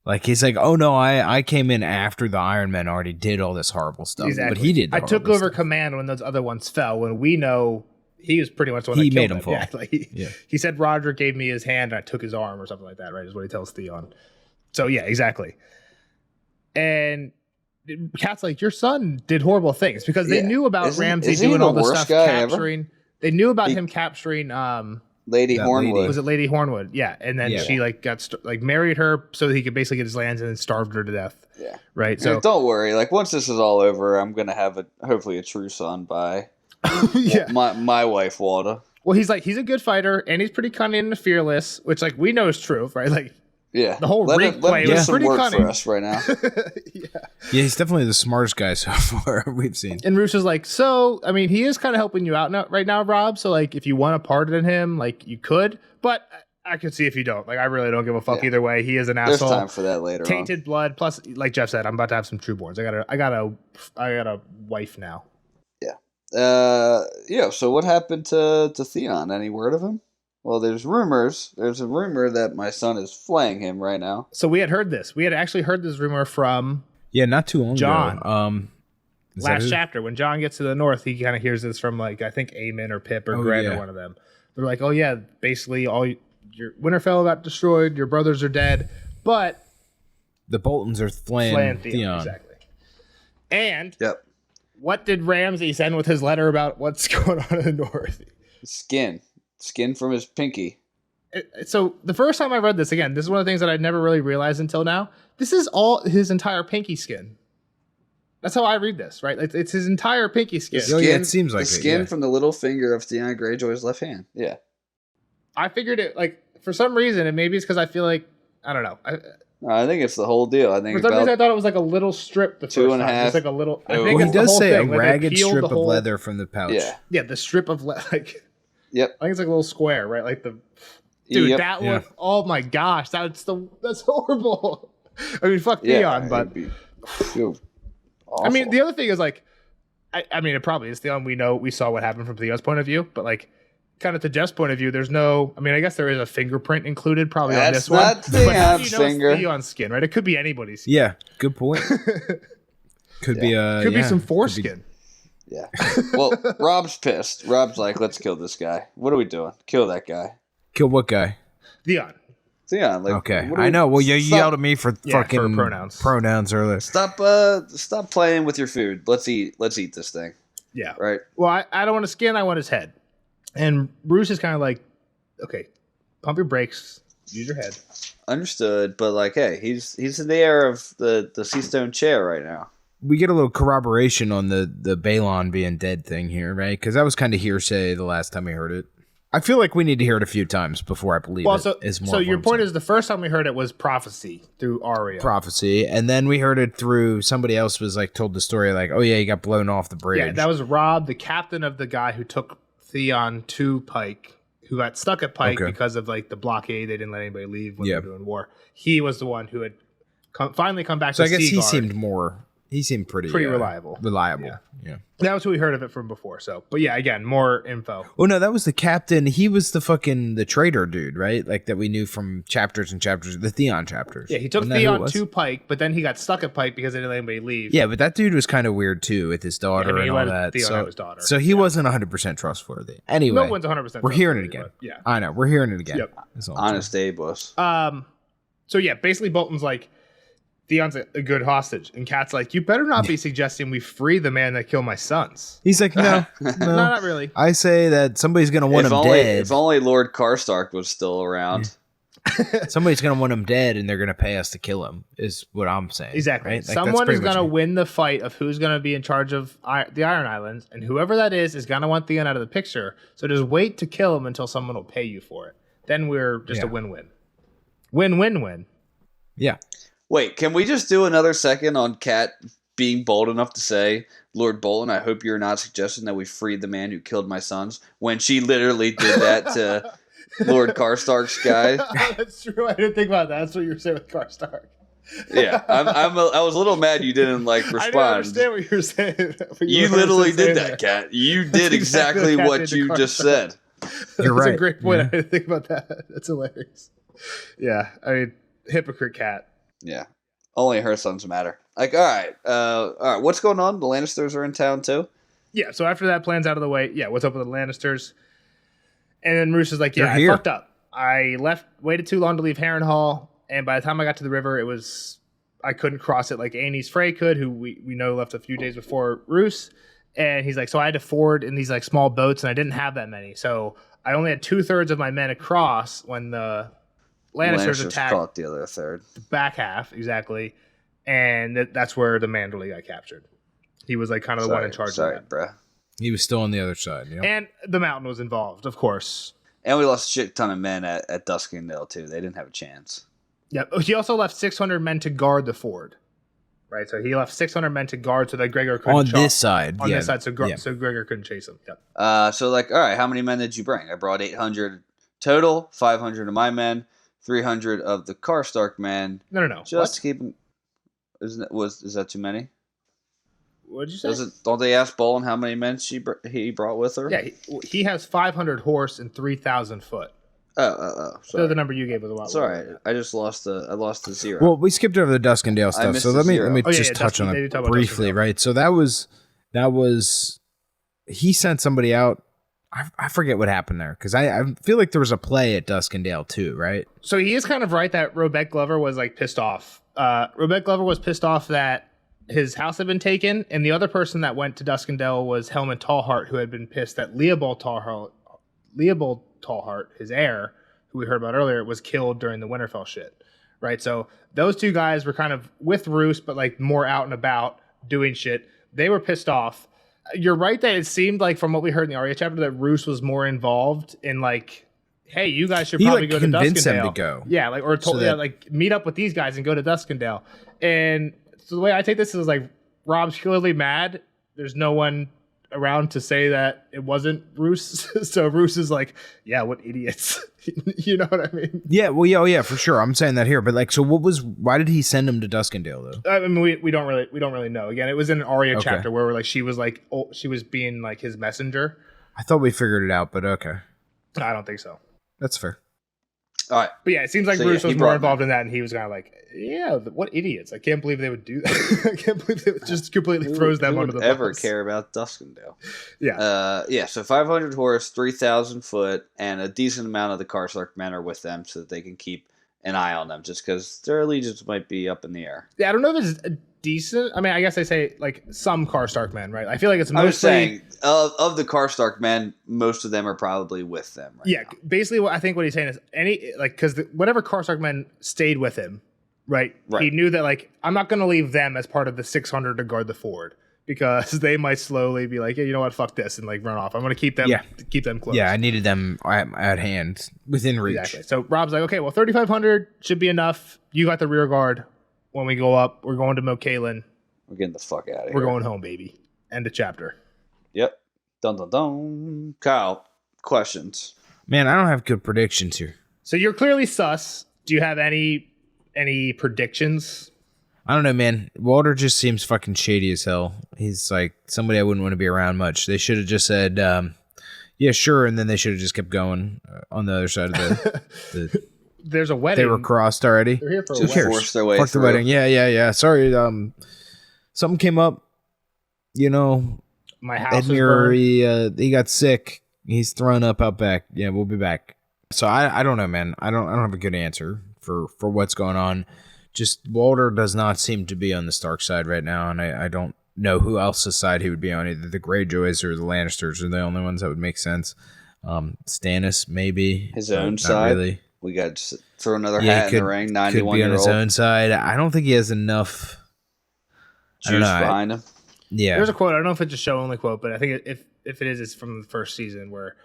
Like, he's like, oh, no, I came in after the Iron Men already did all this horrible stuff. Exactly. But he did the I took horrible over stuff. command when those other ones fell, when we know he was pretty much the one He that made killed him fall. Yeah, like Yeah. he said Roderick gave me his hand and I took his arm or something like that, right? Is what he tells Theon. So yeah, exactly. And Cat's like, your son did horrible things because they knew about Ramsay isn't he doing the all the worst stuff guy capturing. They knew about him capturing. Lady Hornwood. Was it Lady Hornwood? Yeah, and then she like got married her so that he could basically get his lands and then starved her to death. Yeah, right. So don't worry. Like once this is all over, I'm gonna have hopefully a true son by my wife Walda. Well, he's a good fighter and he's pretty cunning and fearless, which like we know is true, right? Like the whole Reek play was pretty cunning for us right now. Yeah, he's definitely the smartest guy so far we've seen. And Roose is like, so I mean, he is kind of helping you out right now, Rob. So like, if you want to pardon him, like you could, but I could see if you don't. Like, I really don't give a fuck either way. He is an asshole. There's time for that later. Tainted blood. Plus, like Jeff said, I'm about to have some trueborns. I got a wife now. Yeah. So what happened to Theon? Any word of him? Well, there's rumors. There's a rumor that my son is flaying him right now. So we had heard this. We had actually heard this rumor from not too long John. ago. Last chapter, when John gets to the north, he kind of hears this from like I think Aemon or Pip or Gren or one of them. They're like, oh yeah, basically all your Winterfell got destroyed. Your brothers are dead, but the Boltons are flaying Theon. Exactly. And what did Ramsay send with his letter about what's going on in the north? Skin from his pinky. So the first time I read this, again, this is one of the things that I'd never really realized until now. This is all his entire pinky skin. That's how I read this, right? It's his entire pinky skin. It seems like the skin from the little finger of Theon Greyjoy's left hand. Yeah. I figured it, like, for some reason, and maybe it's because I feel like, I don't know. I think it's the whole deal. I think for some reason I thought it was like a little strip. The 2.5. It's like a little. I Well, think he it's the does whole say thing. a ragged strip of leather from the pouch. Yeah, the strip of like. Yep. I think it's like a little square, right? Like the. Dude, that look. Oh my gosh, that's horrible. I mean, fuck Theon, but. I mean, the other thing is like, I mean, it probably is Theon. We saw what happened from Theon's point of view, but like, kind of to Jeff's point of view, there's no. I mean, I guess there is a fingerprint included probably on this one. That's not Theon's finger. It's Theon's skin, right? It could be anybody's skin. Yeah, good point. Could be some foreskin. Yeah. Well, Rob's pissed. Rob's like, let's kill this guy. What are we doing? Kill that guy. Kill what guy? Theon. Like, okay, I know. Well, you yelled at me for fucking pronouns earlier. Stop playing with your food. Let's eat this thing. Yeah. Right. Well, I don't want his skin. I want his head. And Bruce is kind of like, okay, pump your brakes. Use your head. Understood, but like, hey, he's in the air of the Seastone chair right now. We get a little corroboration on the Balon being dead thing here, right? Because that was kind of hearsay the last time we heard it. I feel like we need to hear it a few times before I believe it. So your point is the first time we heard it was prophecy through Arya. Prophecy, and then we heard it through somebody else was like told the story like, oh yeah, he got blown off the bridge. Yeah, that was Rob, the captain of the guy who took Theon to Pike, who got stuck at Pike because of like the blockade. They didn't let anybody leave when they were doing war. He was the one who had finally come back. So to I guess Seaguard. He seemed pretty reliable. Yeah. That was who we heard of it from before. So, but yeah, again, more info. Oh no, that was the captain. He was the traitor dude, right? Like that we knew from chapters and chapters, the Theon chapters. Yeah, he took Theon to Pike, but then he got stuck at Pike because they didn't let anybody leave. Yeah, but that dude was kind of weird too with his daughter and all that. Theon have his daughter. So he wasn't 100% trustworthy. Anyway, no one's 100%. We're hearing it again. Yeah, I know. We're hearing it again. Yep. Honest Abe was. So yeah, basically Bolton's like, Theon's a good hostage. And Kat's like, you better not be suggesting we free the man that killed my sons. He's like, no, not really. I say that somebody's going to want him dead. If only Lord Karstark was still around. Somebody's going to want him dead and they're going to pay us to kill him, is what I'm saying. Exactly. Right? Like, someone is going to win the fight of who's going to be in charge of the Iron Islands. And whoever that is going to want Theon out of the picture. So just wait to kill him until someone will pay you for it. Then we're just a win-win. Win-win-win. Yeah. Wait, can we just do another second on Kat being bold enough to say, Lord Bolton, I hope you're not suggesting that we freed the man who killed my sons, when she literally did that to Lord Karstark's guy? That's true. I didn't think about that. That's what you were saying with Karstark. Yeah, I was a little mad you didn't respond. I didn't understand what you were saying. You literally did that, Kat. You did exactly what you just said. You're right. That's a great point. I didn't think about that. That's hilarious. Yeah, I mean, hypocrite Kat. Yeah. Only her sons matter. Like, all right. What's going on? The Lannisters are in town too? Yeah, so after that plan's out of the way, what's up with the Lannisters? And then Roose is like, I fucked up. I waited too long to leave Harrenhal, and by the time I got to the river, I couldn't cross it like Aenys Frey could, who we know left a few days before Roose. And he's like, so I had to ford in these like small boats, and I didn't have that many. So I only had 2/3 of my men across when the Lannisters attacked caught the other third. the back half, exactly. And that's where the Manderly got captured. He was like kind of the one in charge of that. Bruh. He was still on the other side. Yeah. And the Mountain was involved, of course. And we lost a shit ton of men at Duskendale, too. They didn't have a chance. Yeah. He also left 600 men to guard the ford. Right, so he left 600 men to guard so that Gregor couldn't On this side. On yeah. this side, so Gregor couldn't chase him. Yep. So, like, all right, how many men did you bring? I brought 800 total, 500 of my men, 300 of the Karstark men. No. Just to keep them. Is that too many? What did you say? Don't they ask Bolin how many men he brought with her? Yeah, he has 500 horse and 3,000 foot. Oh. So the number you gave was a lot. Sorry, I just lost the zero. Well, we skipped over the Duskendale stuff, so let me just touch on it briefly, right? So that was he sent somebody out. I forget what happened there because I feel like there was a play at Duskendale too, right? So he is kind of right that Robert Glover was like pissed off. Robert Glover was pissed off that his house had been taken, and the other person that went to Duskendale was Helmut Tallheart, who had been pissed that Leopold Tallheart, his heir, who we heard about earlier, was killed during the Winterfell shit, right? So those two guys were kind of with Roose, but like more out and about doing shit. They were pissed off. You're right that it seemed like from what we heard in the Arya chapter that Roose was more involved in like, hey, you guys should probably go to Duskendale. Convince them to go. Yeah, like like meet up with these guys and go to Duskendale. And so the way I take this is like Rob's clearly mad. There's no one around to say that it wasn't Roose. So Roose is like, yeah, what idiots. You know what I mean? Yeah, well, yeah, for sure. I'm saying that here, but like, so why did he send him to Duskendale though? I mean, we don't really know. Again, it was in an Arya chapter where like she was being like his messenger. I thought we figured it out, but okay. I don't think so. That's fair. All right. But yeah, it seems like Roose was more involved in that, and he was kind of like, yeah, what idiots. I can't believe they would do that. I can't believe they would just completely throws them under the bus. Ever care about Duskendale? Yeah. So 500 horse, 3,000 foot, and a decent amount of the Karstark men are with them so that they can keep an eye on them, just because their allegiance might be up in the air. Yeah, I don't know if it's a decent. I mean, I guess I say like some Karstark men, right? I feel like it's mostly. I was saying of the Karstark men, most of them are probably with them. Right now. Basically, what he's saying is because whatever Karstark men stayed with him, right? He knew that like I'm not going to leave them as part of the 600 to guard the ford because they might slowly be like, yeah, you know what, fuck this, and like run off. I'm going to keep them close. Yeah, I needed them at hand, within reach. Exactly. So Rob's like, okay, well, 3,500 should be enough. You got the rear guard. When we go up, we're going to Catelyn. We're getting the fuck out of here. We're going home, baby. End of chapter. Yep. Dun dun dun. Kyle, questions? Man, I don't have good predictions here. So you're clearly sus. Do you have any predictions? I don't know, man. Walter just seems fucking shady as hell. He's like somebody I wouldn't want to be around much. They should have just said, yeah, sure, and then they should have just kept going on the other side of the There's a wedding. They were crossed already. They're here for a wedding. Force their way Fuck through. the wedding. Yeah. Sorry, something came up. You know, my house Edmure, he got sick. He's thrown up out back. Yeah, we'll be back. So I don't know, man. I don't have a good answer for what's going on. Just Walter does not seem to be on the Stark side right now, and I don't know who else's side he would be on. Either the Greyjoys or the Lannisters are the only ones that would make sense. Stannis maybe his own not side. Really. We got to throw another hat in the ring. 91 could be on year his old own side. I don't think he has enough juice behind him. Yeah, there's a quote. I don't know if it's a show only quote, but I think if it is, it's from the first season where.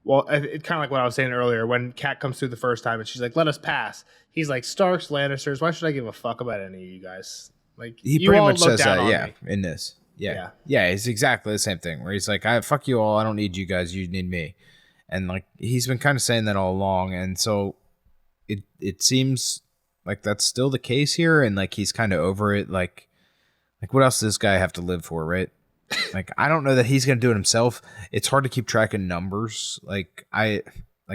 Well, it's kind of like what I was saying earlier. When Kat comes through the first time and she's like, "Let us pass." He's like, "Starks, Lannisters. Why should I give a fuck about any of you guys?" Like he pretty much says that. Yeah, in this. Yeah. It's exactly the same thing. Where he's like, "I fuck you all. I don't need you guys. You need me." And like he's been kind of saying that all along. And so it seems like that's still the case here. And like he's kind of over it. Like what else does this guy have to live for, right? Like I don't know that he's gonna do it himself. It's hard to keep track of numbers.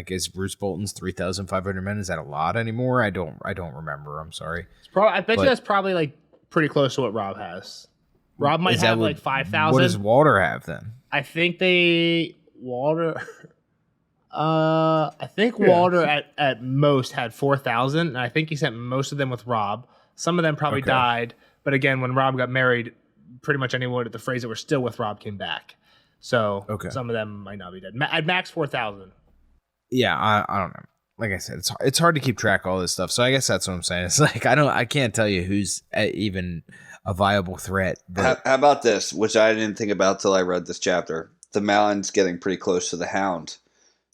Is Bruce Bolton's 3,500 men? Is that a lot anymore? I don't remember. I'm sorry. I bet you that's probably like pretty close to what Rob has. Rob might have like 5,000. What does Walter have then? I think Walter. Walter at most had 4,000, and I think he sent most of them with Rob. Some of them probably Okay. died. But again, when Rob got married, pretty much anyone at the phrase that were still with Rob came back. So some of them might not be dead. At max 4,000. Yeah, I don't know. Like I said, it's hard to keep track of all this stuff. So I guess that's what I'm saying. It's like I can't tell you who's even a viable threat. How about this, which I didn't think about till I read this chapter? The Mountain's getting pretty close to the Hound.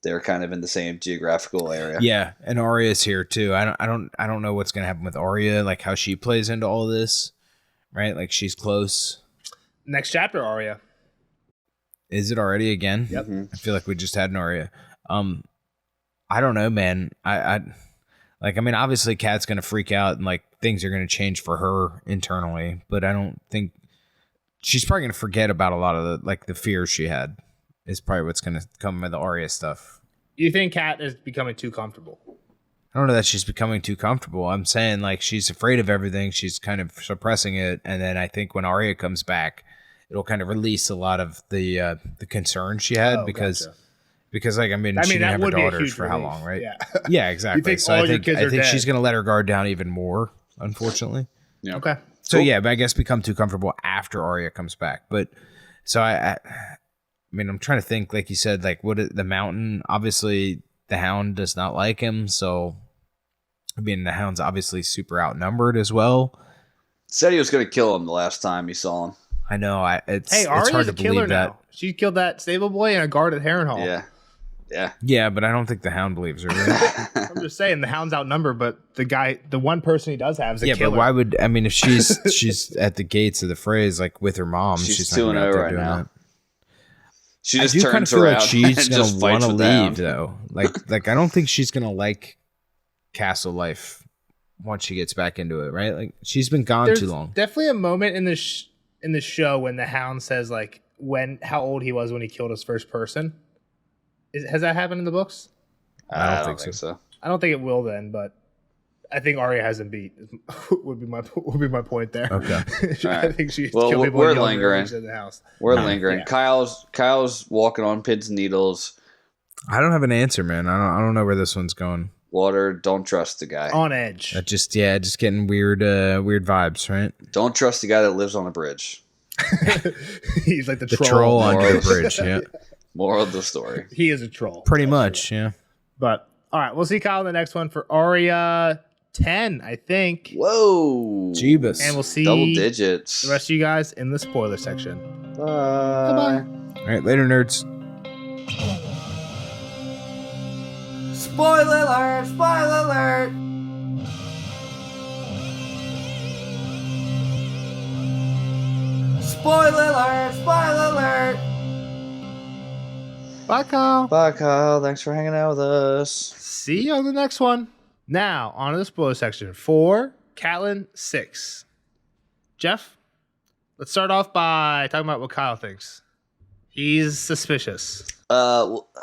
They're kind of in the same geographical area. Yeah, and Arya's here too. I don't know what's gonna happen with Arya, like how she plays into all this, right? Like she's close. Next chapter, Arya. Is it already again? Yep. I feel like we just had an Arya. I don't know, man. I mean, obviously Kat's gonna freak out and like things are gonna change for her internally, but I don't think she's probably gonna forget about a lot of the fears she had. Is probably what's gonna come with the Arya stuff. You think Kat is becoming too comfortable? I don't know that she's becoming too comfortable. I'm saying like she's afraid of everything. She's kind of suppressing it, and then I think when Arya comes back, it'll kind of release a lot of the concern she had because like I mean she didn't have her daughters for how long, right? Yeah, yeah, exactly. You think so all I your think kids are dead. she's gonna let her guard down even more, unfortunately. Yeah. Okay. So yeah, but I guess become too comfortable after Arya comes back. But so I mean, I'm trying to think, like you said, like the Mountain. Obviously, the Hound does not like him. So, I mean, the Hound's obviously super outnumbered as well. Said he was going to kill him the last time he saw him. I know. It's Arya's hard to a killer believe that. now. She killed that stable boy and a guard at Harrenhal. Yeah. Yeah, but I don't think the Hound believes her. Right? I'm just saying the Hound's outnumbered, but the one person he does have is a killer. But why would I mean if she's at the gates of the phrase like with her mom, she's not out there right doing now. that. She just I do turns kind of feel around like she's and gonna just want fights to with the Hound. leave though. Like I don't think she's gonna like castle life once she gets back into it, right? Like she's been gone There's too long. definitely a moment in the show when the Hound says like how old he was when he killed his first person. Has that happened in the books? I don't think so. I don't think it will then, but I think Arya hasn't beat. would be my point there. Okay. I think she's Well, killed people we're in younger lingering. ages in the house. We're lingering. Yeah. Kyle's walking on pins and needles. I don't have an answer, man. I don't know where this one's going. Water, don't trust the guy. On edge. Just getting weird vibes, right? Don't trust the guy that lives on a bridge. He's like the Troll under Moral. the bridge, yeah. Moral of the story. He is a troll. Pretty much, yeah. But all right, we'll see Kyle in the next one for Arya 10, I think. Whoa. Jeebus. And we'll see Double digits. the rest of you guys in the spoiler section. Bye. Bye-bye. All right, later, nerds. Spoiler alert! Spoiler alert! Spoiler alert! Spoiler alert! Bye, Kyle. Bye, Kyle. Thanks for hanging out with us. See you on the next one. Now, on to the spoiler section for Catelyn 6. Jeff, let's start off by talking about what Kyle thinks. He's suspicious.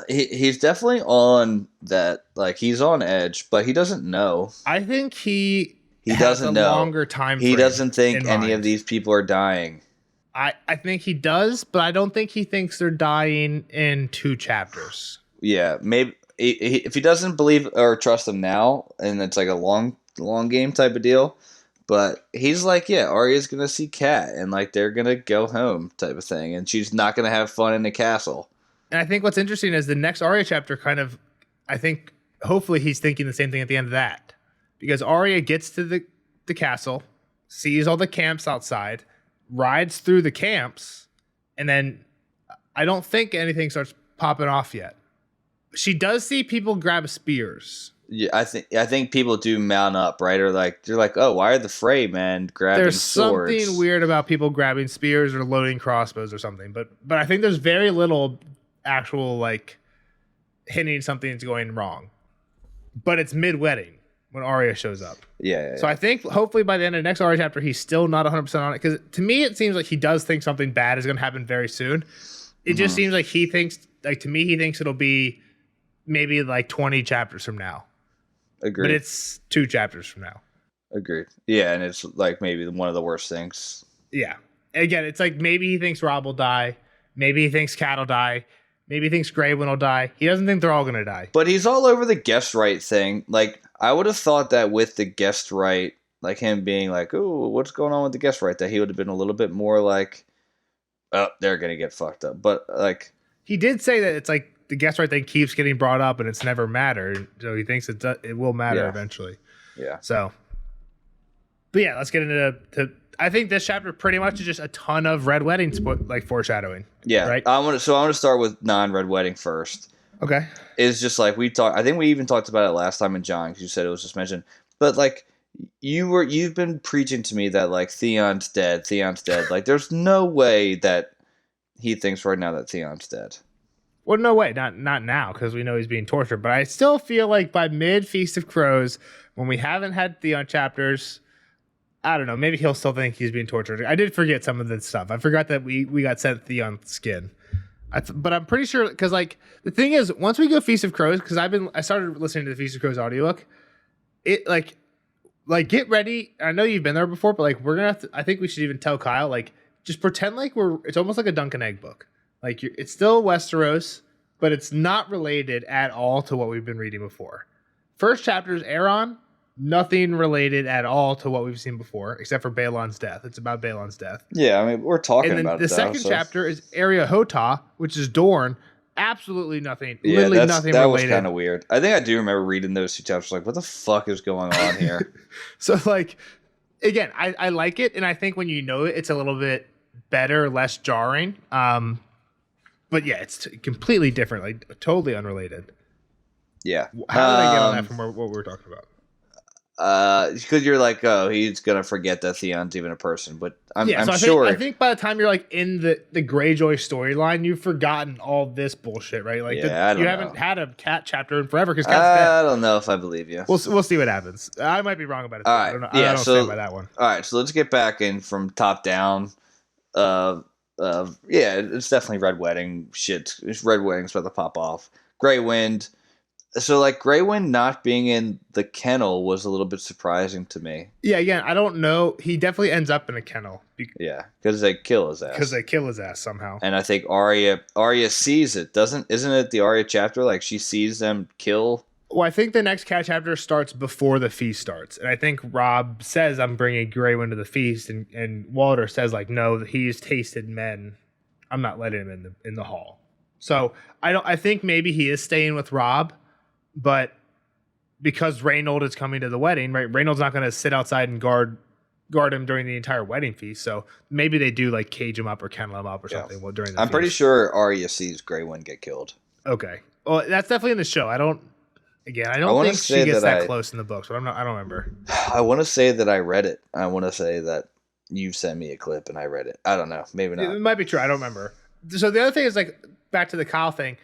He's definitely on that. Like he's on edge, but he doesn't know. I think he has doesn't a know. longer time He frame doesn't think in any mind. of these people are dying. I think he does, but I don't think he thinks they're dying in 2 chapters. Yeah, maybe if he doesn't believe or trust them now, and it's like a long game type of deal. But he's like, yeah, Arya's gonna see Kat, and like they're gonna go home type of thing, and she's not gonna have fun in the castle. And I think what's interesting is the next Arya chapter kind of, I think, hopefully he's thinking the same thing at the end of that. Because Arya gets to the castle, sees all the camps outside, rides through the camps, and then I don't think anything starts popping off yet. She does see people grab spears. Yeah, I think people do mount up, right? Or like they're like, oh, why are the Frey men grabbing There's swords? something weird about people grabbing spears or loading crossbows or something, but I think there's very little actual like hinting something's going wrong. But it's mid-wedding when Arya shows up. Yeah. So I think hopefully by the end of the next Arya chapter, he's still not 100% on it. Because to me, it seems like he does think something bad is going to happen very soon. It just seems like he thinks it'll be maybe like 20 chapters from now. Agreed. But it's 2 chapters from now. Agreed. Yeah, and it's like maybe one of the worst things. Yeah. Again, it's like maybe he thinks Rob will die. Maybe he thinks Cat will die. Maybe he thinks Grey will die. He doesn't think they're all going to die. But he's all over the guest right thing. Like, I would have thought that with the guest right like him being like, "Oh, what's going on with the guest right there?" He would have been a little bit more like, "Oh, they're gonna get fucked up." But like, he did say that it's like the guest right thing keeps getting brought up and it's never mattered, so he thinks it will matter eventually. Yeah. So, but yeah, let's get into I think this chapter pretty much is just a ton of Red Wedding like foreshadowing. Yeah. Right. I want to start with non-Red Wedding first. Okay. It's just like I think we even talked about it last time in John, because you said it was just mentioned. But like you've been preaching to me that like Theon's dead. Like there's no way that he thinks right now that Theon's dead. Well, no way, not now, because we know he's being tortured. But I still feel like by mid Feast of Crows, when we haven't had Theon chapters, I don't know, maybe he'll still think he's being tortured. I did forget some of the stuff. I forgot that we got sent Theon's skin. But I'm pretty sure, because like the thing is, once we go Feast of Crows, because I started listening to the Feast of Crows audiobook, it like get ready. I know you've been there before, but like we're gonna have to, I think we should even tell Kyle, like, just pretend like it's almost like a Dunk and Egg book. Like it's still Westeros, but it's not related at all to what we've been reading before. First chapter is Aeron, nothing related at all to what we've seen before, except for Balon's death. It's about Balon's death. Yeah, I mean, we're talking about it. The second chapter is Area Hotah, which is Dorne. Absolutely nothing. Literally nothing that related. Was kind of weird. I think I do remember reading those two chapters. Like, what the fuck is going on here? So, like, again, I like it, and I think when you know it, it's a little bit better, less jarring. But yeah, it's completely different, like totally unrelated. Yeah. How did I get on that from what we were talking about? Because you're like, oh, he's gonna forget that Theon's even a person. But I'm so sure. I think by the time you're like in the Greyjoy storyline, you've forgotten all this bullshit, right? Like, you haven't had a Cat chapter in forever because Cat's dead. I don't know if I believe you. We'll see what happens. I might be wrong about it. All right. I don't stand by that one. All right, so let's get back in from top down. Yeah, it's definitely Red Wedding shit. It's Red Wedding's about to pop off. Grey Wind. So, like, Grey Wind not being in the kennel was a little bit surprising to me. Yeah, again, I don't know. He definitely ends up in a kennel. Yeah, because they kill his ass. Because they kill his ass somehow. And I think Arya sees it. Isn't it the Arya chapter? Like, she sees them kill. Well, I think the next Cat chapter starts before the feast starts. And I think Robb says, I'm bringing Grey Wind to the feast. And Walter says, like, no, he's tasted men. I'm not letting him in the hall. So I think maybe he is staying with Robb. But because Reynold is coming to the wedding, right? Reynold's not going to sit outside and guard him during the entire wedding feast. So maybe they do like cage him up or kennel him up or something during the I'm feast. pretty sure Arya sees Grey Wind get killed. Okay. Well, that's definitely in the show. I don't think she gets that close in the books, but I don't remember. I want to say that I read it. I want to say that you sent me a clip and I read it. I don't know. Maybe not. It might be true. I don't remember. So the other thing is, like, back to the Kyle thing.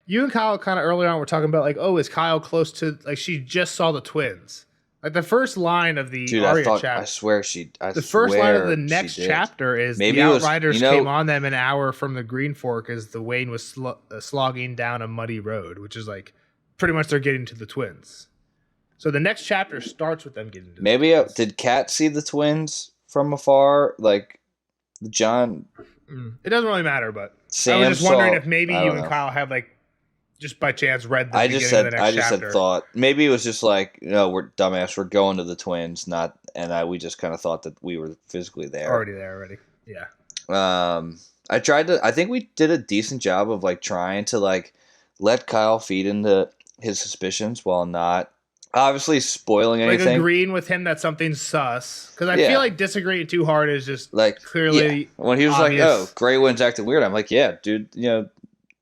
You and Kyle kind of earlier on were talking about, like, oh, is Kyle close to, like, she just saw the twins. Like, the first line of the Arya chapter. I swear the first line of the next chapter is the Outriders came on them an hour from the Green Fork as the Wayne was slogging down a muddy road, which is, like, pretty much they're getting to the twins. So the next chapter starts with them getting to the twins. Did Kat see the twins from afar? Like, John... It doesn't really matter, but Sam I was just wondering if maybe you and Kyle have, like, just by chance read the beginning of the next chapter. I just had thought. Maybe it was just like, we're dumbass. We're going to the twins, we just kind of thought that we were physically there. Already. Yeah. I think we did a decent job of, like, trying to, like, let Kyle feed into his suspicions while not obviously spoiling anything. Like, agreeing with him that something's sus. Because I feel like disagreeing too hard is just, like, clearly when he was obvious. Like, oh, Grey Wind's acting weird, I'm like, yeah, dude,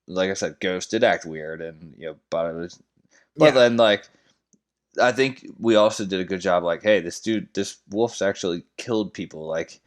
like I said, Ghost did act weird, and but then, like, I think we also did a good job. Like, hey, this wolf's actually killed people. Like,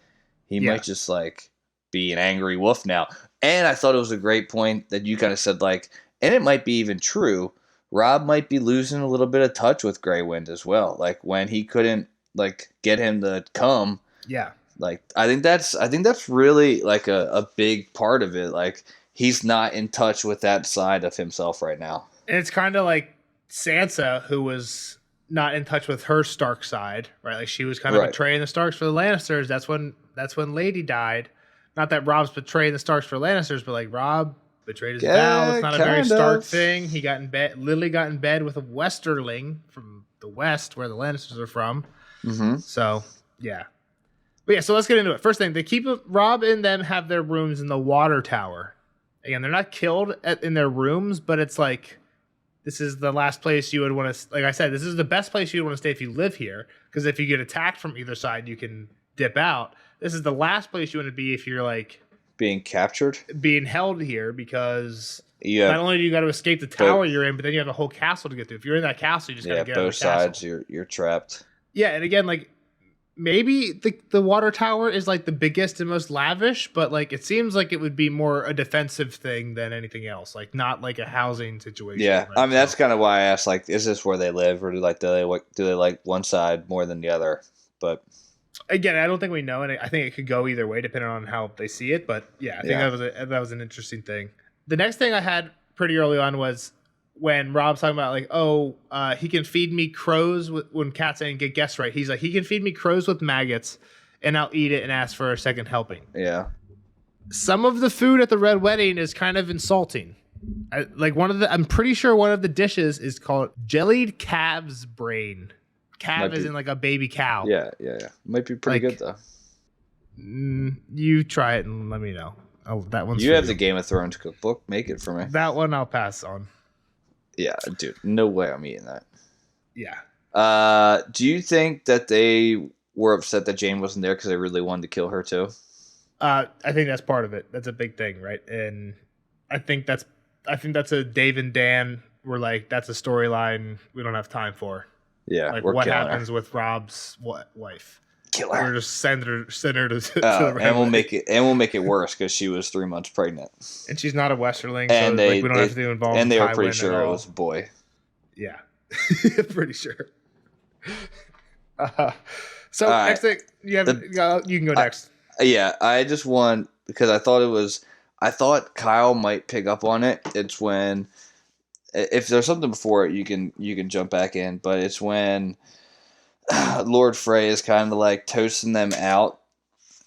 he might just, like, be an angry wolf now. And I thought it was a great point that you kind of said, like, and it might be even true. Robb might be losing a little bit of touch with Grey Wind as well. Like, when he couldn't, like, get him to come. Yeah. Like, I think that's really, like, a big part of it. Like, he's not in touch with that side of himself right now. And it's kind of like Sansa, who was not in touch with her Stark side, right? Like, she was kind of betraying the Starks for the Lannisters. That's when Lady died. Not that Robb's betraying the Starks for Lannisters, but, like, Robb betrayed his vow. It's not a very Stark thing. He got in bed. Lily got in bed with a Westerling from the West, where the Lannisters are from. Mm-hmm. So yeah. But yeah, so let's get into it. First thing, Rob and them have their rooms in the water tower. Again, they're not killed in their rooms, but it's like, this is the last place you would want to, like I said, this is the best place you would want to stay if you live here. Because if you get attacked from either side, you can dip out. This is the last place you want to be if you're like being captured, being held here, because not only do you got to escape the tower you're in, but then you have a whole castle to get through. If you're in that castle, you just got to get out of the castle. Both sides, you're trapped. Yeah, and again, like, maybe the water tower is like the biggest and most lavish, but like it seems like it would be more a defensive thing than anything else, like not like a housing situation. Yeah, right? I mean that's kind of why I asked, like, is this where they live, or do they like one side more than the other? But again, I don't think we know, and I think it could go either way depending on how they see it. But yeah, I think that was an interesting thing. The next thing I had pretty early on was when Rob's talking about like, he can feed me crows when Cat saying get guessed right. He's like, he can feed me crows with maggots, and I'll eat it and ask for a second helping. Yeah. Some of the food at the Red Wedding is kind of insulting. I'm pretty sure one of the dishes is called jellied calf's brain. Calf is in like a baby cow. Yeah. Might be pretty good though. You try it and let me know. That one's you have the Game of Thrones cookbook. Make it for me. That one I'll pass on. Yeah, dude. No way I'm eating that. Yeah. Do you think that they were upset that Jane wasn't there because they really wanted to kill her too? I think that's part of it. That's a big thing, right? And I think that's a Dave and Dan were like, that's a storyline we don't have time for. Yeah. Like what happens with Rob's wife? Kill her. Or just send her to the and we'll make it worse because she was 3 months pregnant, and she's not a Westerling, and so we don't have to do involved. And they were pretty sure it was a boy. Yeah, pretty sure. So right. Next thing you can go next. Yeah, I just want, because I thought Kyle might pick up on it. It's when, if there's something before it, you can jump back in, but it's when Lord Frey is kind of like toasting them out,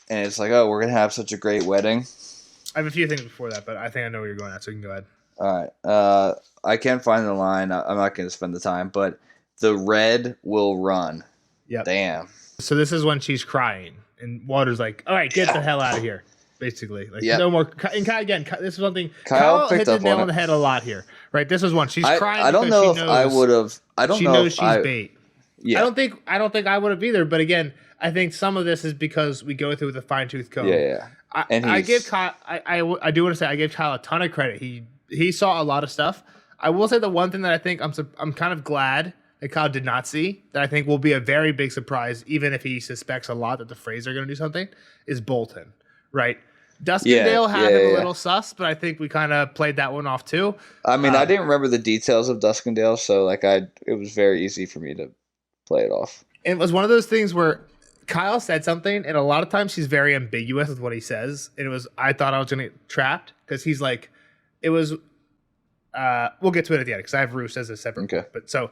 and it's like, oh, we're gonna have such a great wedding. I have a few things before that, but I think I know where you're going at, so you can go ahead. All right. I can't find the line. I'm not going to spend the time, but the red will run. Yep. Damn. So this is when she's crying, and Walter's like, all right, get the hell out of here. Basically. Like, no more. And again, this is something Kyle hit the nail on the head a lot here. Right? This is one. She's crying. I don't know if I would have. I don't know. She knows she's bait. Yeah. I don't think I would have either. But again, I think some of this is because we go through with a fine-tooth comb. Yeah. I give Kyle. I do want to say I gave Kyle a ton of credit. He saw a lot of stuff. I will say the one thing that I think I'm kind of glad that Kyle did not see, that I think will be a very big surprise, even if he suspects a lot that the Freys are going to do something, is Bolton. Right? Duskendale had him a little sus, but I think we kind of played that one off too. I mean, I didn't remember the details of Duskendale, so it was very easy for me to play it off. And it was one of those things where Kyle said something, and a lot of times he's very ambiguous with what he says. And I thought I was going to get trapped because he's like, it was. We'll get to it at the end because I have Roos as a separate. Okay. Quote. But so,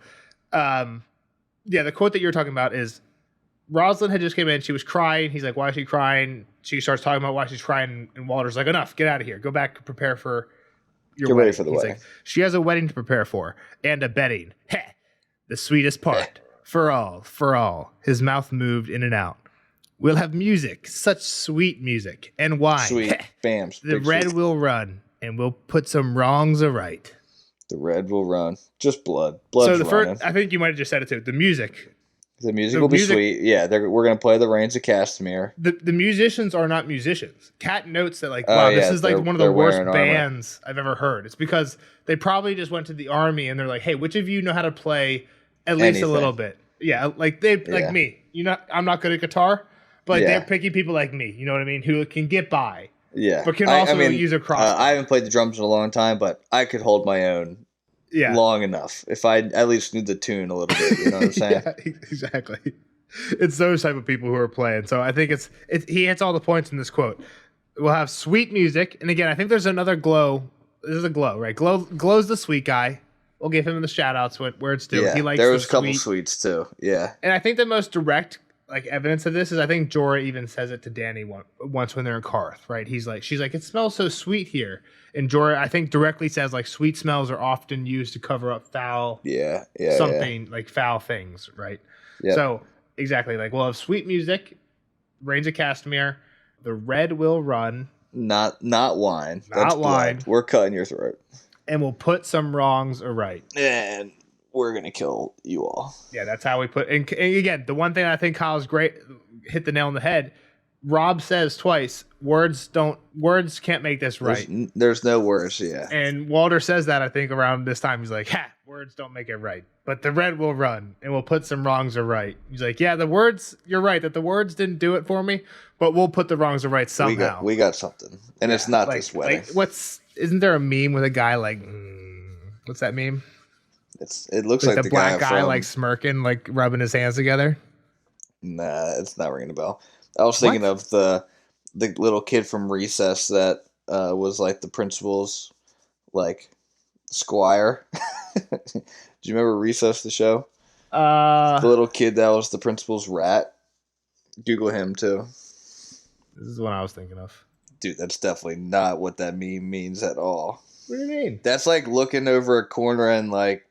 the quote that you're talking about is Rosalind had just came in. She was crying. He's like, why is she crying? She starts talking about why she's crying, and Walter's like, enough, get out of here, go back and prepare for your wedding. Ready for the wedding. Like, she has a wedding to prepare for and a bedding. Heh, the sweetest part. For all. His mouth moved in and out. We'll have music, such sweet music, and wine. Sweet. Bam. The red will run, and we'll put some wrongs aright. The red will run. Just blood. So I think you might have just said it too. The music. The music will be sweet. Yeah, we're going to play the Reigns of Castamere. The musicians are not musicians. Kat notes that, like, wow, this is like one of the worst bands I've ever heard. It's because they probably just went to the army, and they're like, hey, which of you know how to play at least a little bit? Yeah, like like me. I'm not good at guitar, but they're picky people like me. You know what I mean? Who can get by. Yeah, but can also use a crossbow. I haven't played the drums in a long time, but I could hold my own. Yeah. Long enough. If I at least knew the tune a little bit, you know what I'm saying? Yeah, exactly. It's those type of people who are playing. So I think he hits all the points in this quote. We'll have sweet music, and again, I think there's another Glow. This is a Glow, right? Glow's the sweet guy. We'll give him the shout outs where it's due. Yeah, he likes there was a couple sweets too. Yeah. And I think the most direct evidence of this is I think Jorah even says it to Dany once when they're in Karth, right? She's like, it smells so sweet here. And Jorah, I think, directly says like sweet smells are often used to cover up foul, like foul things, right? Yep. So exactly. Like we'll have sweet music, Rains of Castamere, the red will run, Not wine. Not That's wine. blood. We're cutting your throat. and we'll put some wrongs aright. And we're going to kill you all. Yeah, that's how we put. And again, the one thing I think Kyle's great hit the nail on the head. Rob says twice, words can't make this right. There's no words, yeah. And Walter says that, I think, around this time. He's like, words don't make it right. But the red will run, and we'll put some wrongs aright. He's like, yeah, the words, you're right, that the words didn't do it for me, but we'll put the wrongs aright somehow. We got something. And it's not this wedding. Isn't there a meme with a guy like, what's that meme? It looks like the black guy like smirking, like rubbing his hands together. Nah, it's not ringing a bell. I was thinking of the little kid from Recess that was like the principal's like squire. Do you remember Recess, the show? The little kid that was the principal's rat. Google him too. This is what I was thinking of. Dude, that's definitely not what that meme means at all. What do you mean? That's like looking over a corner and like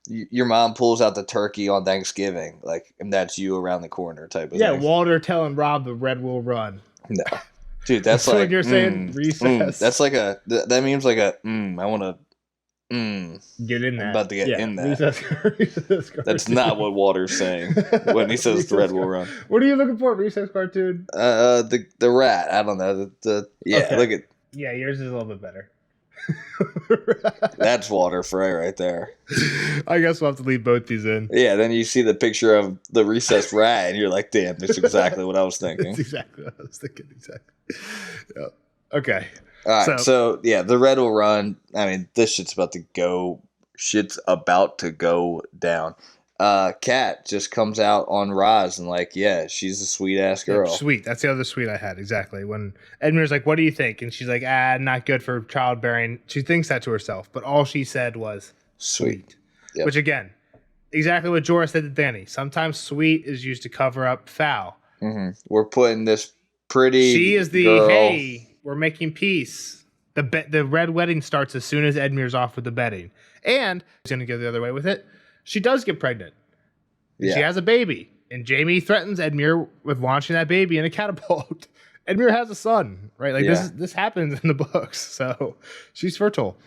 your mom pulls out the turkey on Thanksgiving, like, and that's you around the corner type of thing. Yeah, Walter telling Rob the red will run. No, dude, that's like what you're saying. Recess. That's like that means like a I want to get in there. I'm about to get in that. Recess That's not what Walter's saying when he says the red will run. What are you looking for? Recess cartoon. The rat. I don't know. Okay. Look at. Yeah, yours is a little bit better. That's Walter Frey right there. I guess we'll have to leave both these in. Yeah, then you see the picture of the recessed rat, and you're like, "Damn, that's exactly what I was thinking." That's exactly what I was thinking. Exactly. Yeah. Okay. All right. So yeah, the red will run. I mean, this shit's about to go. Shit's about to go down. Kat just comes out on Roz and like, yeah, she's a sweet ass girl. Yeah, sweet. That's the other sweet I had. Exactly. When Edmure's like, what do you think? And she's like, not good for childbearing. She thinks that to herself, but all she said was sweet. Yep. Which again, exactly what Jorah said to Dany. Sometimes sweet is used to cover up foul. Mm-hmm. We're putting this pretty She is the, girl. Hey, we're making peace. The red wedding starts as soon as Edmure's off with the bedding. And he's going to go the other way with it. She does get pregnant. Yeah. She has a baby. And Jaime threatens Edmure with launching that baby in a catapult. Edmure has a son, right? Like this happens in the books. So she's fertile.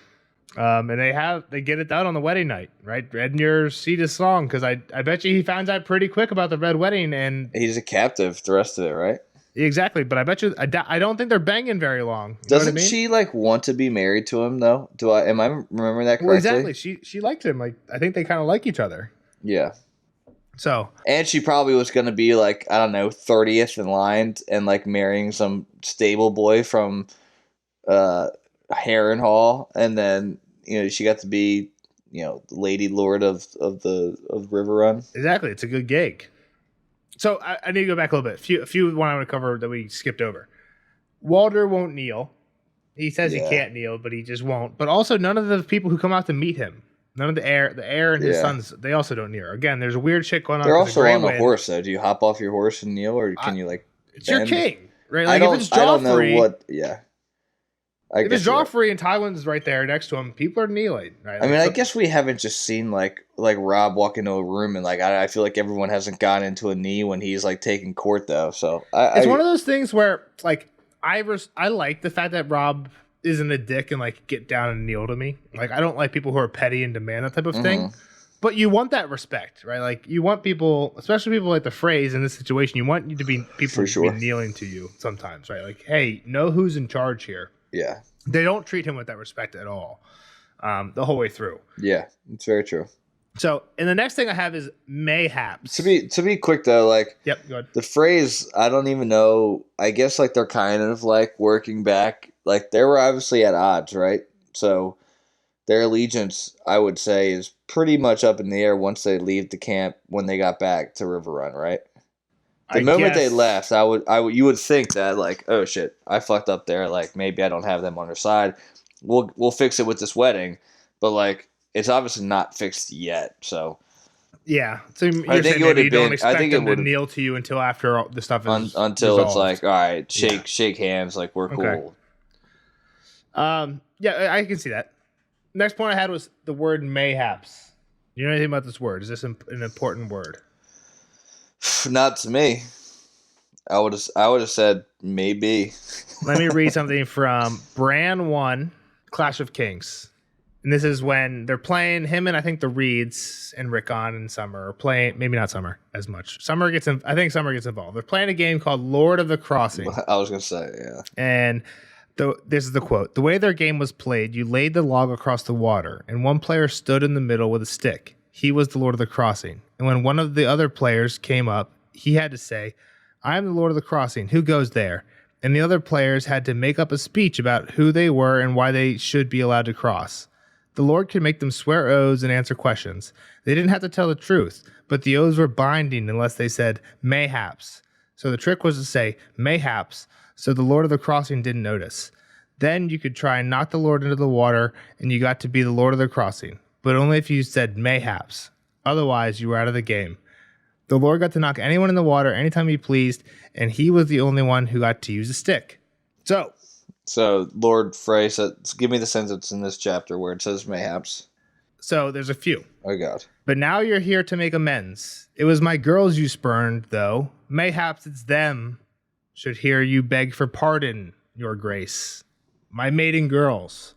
And they get it done on the wedding night, right? Edmure's seat is long because I bet you he finds out pretty quick about the red wedding, and he's a captive the rest of it, right? Exactly, but I bet you I don't think they're banging very long. Doesn't she like want to be married to him though? Am I remembering that correctly? Well, exactly. She liked him. Like I think they kind of like each other. Yeah. So and she probably was going to be like, I don't know, 30th in line and like marrying some stable boy from Harrenhal, and then she got to be the Lady Lord of River Run. Exactly, it's a good gig. So I need to go back a little bit. A few one I want to cover that we skipped over. Walter won't kneel. He says he can't kneel, but he just won't. But also, none of the people who come out to meet him, none of the heir and his sons, they also don't kneel. Again, there's a weird shit going on. They're also on a horse, though. Do you hop off your horse and kneel, or can you like? It's your king, right? Like if it's Joffrey, I don't know what. Yeah. If it's Joffrey and Tywin's right there next to him, people are kneeling. Right? I mean, I guess we haven't just seen like Rob walk into a room and like I feel like everyone hasn't gone into a knee when he's like taking court though. So it's one of those things where like I like the fact that Rob isn't a dick and like get down and kneel to me. Like I don't like people who are petty and demand that type of thing. But you want that respect, right? Like you want people, especially people like the Freys in this situation. You want you to be people to be kneeling to you sometimes, right? Like, hey, know who's in charge here. Yeah. They don't treat him with that respect at all the whole way through. Yeah, it's very true. So, and the next thing I have is mayhaps. To be quick though, like go ahead. The phrase, I don't even know. I guess like they're kind of like working back. Like they were obviously at odds, right? So their allegiance, I would say, is pretty much up in the air once they leave the camp when they got back to River Run, right? The moment they left, you would think that like, oh shit, I fucked up there. Like maybe I don't have them on our side. We'll fix it with this wedding, but like it's obviously not fixed yet. So yeah, so you're saying maybe you don't expect them to kneel to you until after all the stuff is until resolved. It's like, all right, shake hands, like we're cool. Yeah, I can see that. Next point I had was the word mayhaps. You know anything about this word? Is this an important word? Not to me. I would have said maybe. Let me read something from Bran 1, Clash of Kings. And this is when they're playing, him and I think the Reeds and Rickon and Summer are playing, maybe not Summer as much. I think Summer gets involved. They're playing a game called Lord of the Crossing. I was going to say, yeah. And this is the quote. The way their game was played, you laid the log across the water, and one player stood in the middle with a stick. He was the Lord of the Crossing. And when one of the other players came up, he had to say, I am the Lord of the Crossing. Who goes there? And the other players had to make up a speech about who they were and why they should be allowed to cross. The Lord could make them swear oaths and answer questions. They didn't have to tell the truth, but the oaths were binding unless they said, mayhaps. So the trick was to say, mayhaps, so the Lord of the Crossing didn't notice. Then you could try and knock the Lord into the water, and you got to be the Lord of the Crossing, but only if you said mayhaps. Otherwise, you were out of the game. The Lord got to knock anyone in the water anytime he pleased, and he was the only one who got to use a stick. So Lord Frey said, give me the sentence in this chapter where it says mayhaps. So there's a few. Oh, God. But now you're here to make amends. It was my girls you spurned, though. Mayhaps it's them should hear you beg for pardon, your grace. My maiden girls.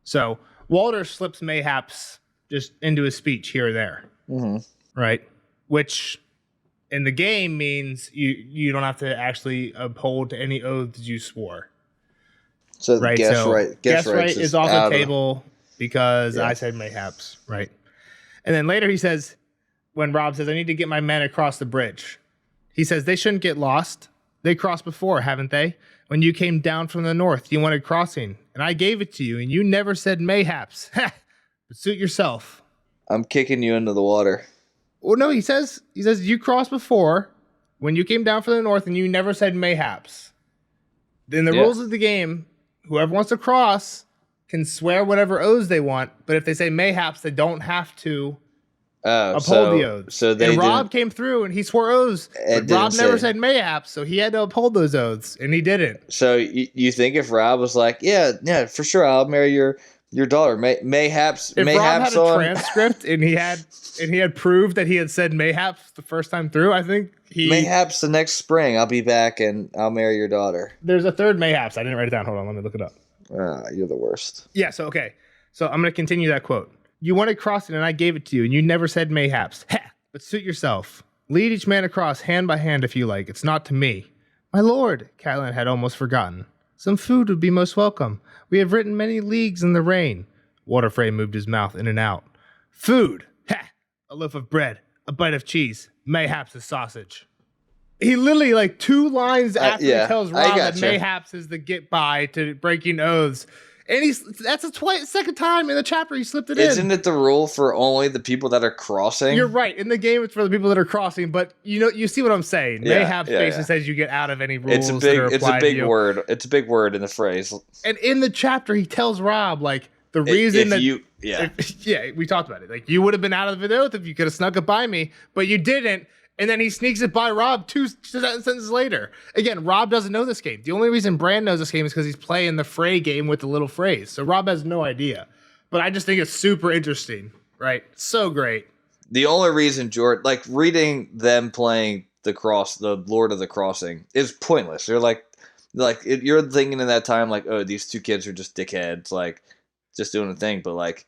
So Walter slips mayhaps just into his speech here or there. Mm-hmm. Right? Which in the game means you don't have to actually uphold any oaths you swore. So right? guess right is off the table because I said mayhaps, right? And then later he says, when Robb says, I need to get my men across the bridge. He says, they shouldn't get lost. They crossed before, haven't they? When you came down from the north, you wanted crossing, and I gave it to you, and you never said mayhaps. But suit yourself. I'm kicking you into the water. Well, no, he says you crossed before when you came down from the north, and you never said mayhaps. In the rules of the game, whoever wants to cross can swear whatever oaths they want, but if they say mayhaps, they don't have to uphold the oaths. So Robb came through and he swore oaths, but Robb never said mayhaps, so he had to uphold those oaths, and he didn't. So you think if Robb was like, yeah, for sure, I'll marry your daughter, mayhaps. If mayhaps Robb had a transcript and he had proved that he had said mayhaps the first time through, I think mayhaps the next spring I'll be back and I'll marry your daughter. There's a third mayhaps. I didn't write it down. Hold on, let me look it up. You're the worst. Yeah. So okay. So I'm going to continue that quote. You wanted crossing and I gave it to you, and you never said mayhaps. Ha! But suit yourself. Lead each man across hand by hand if you like. It's not to me. My lord, Catelyn had almost forgotten. Some food would be most welcome. We have ridden many leagues in the rain. Waterfrey moved his mouth in and out. Food. Ha! A loaf of bread. A bite of cheese. Mayhaps a sausage. He literally, like 2 lines after he tells Robb that mayhaps is the get by to breaking oaths. And that's the second time in the chapter he slipped it in. Isn't it the rule for only the people that are crossing? You're right. In the game, it's for the people that are crossing, but you see what I'm saying. Mayhaps basically says you get out of any rules. It's a big word. It's a big word in the phrase. And in the chapter, he tells Robb, like, the reason we talked about it. Like, you would have been out of the oath if you could have snuck it by me, but you didn't. And then he sneaks it by Robb 2 sentences later. Again, Robb doesn't know this game. The only reason Bran knows this game is because he's playing the Frey game with the little phrase. So Robb has no idea. But I just think it's super interesting, right? So great. The only reason, George, like reading them playing the Lord of the Crossing is pointless. You're you're thinking in that time, like, oh, these 2 kids are just dickheads, like just doing a thing. But like,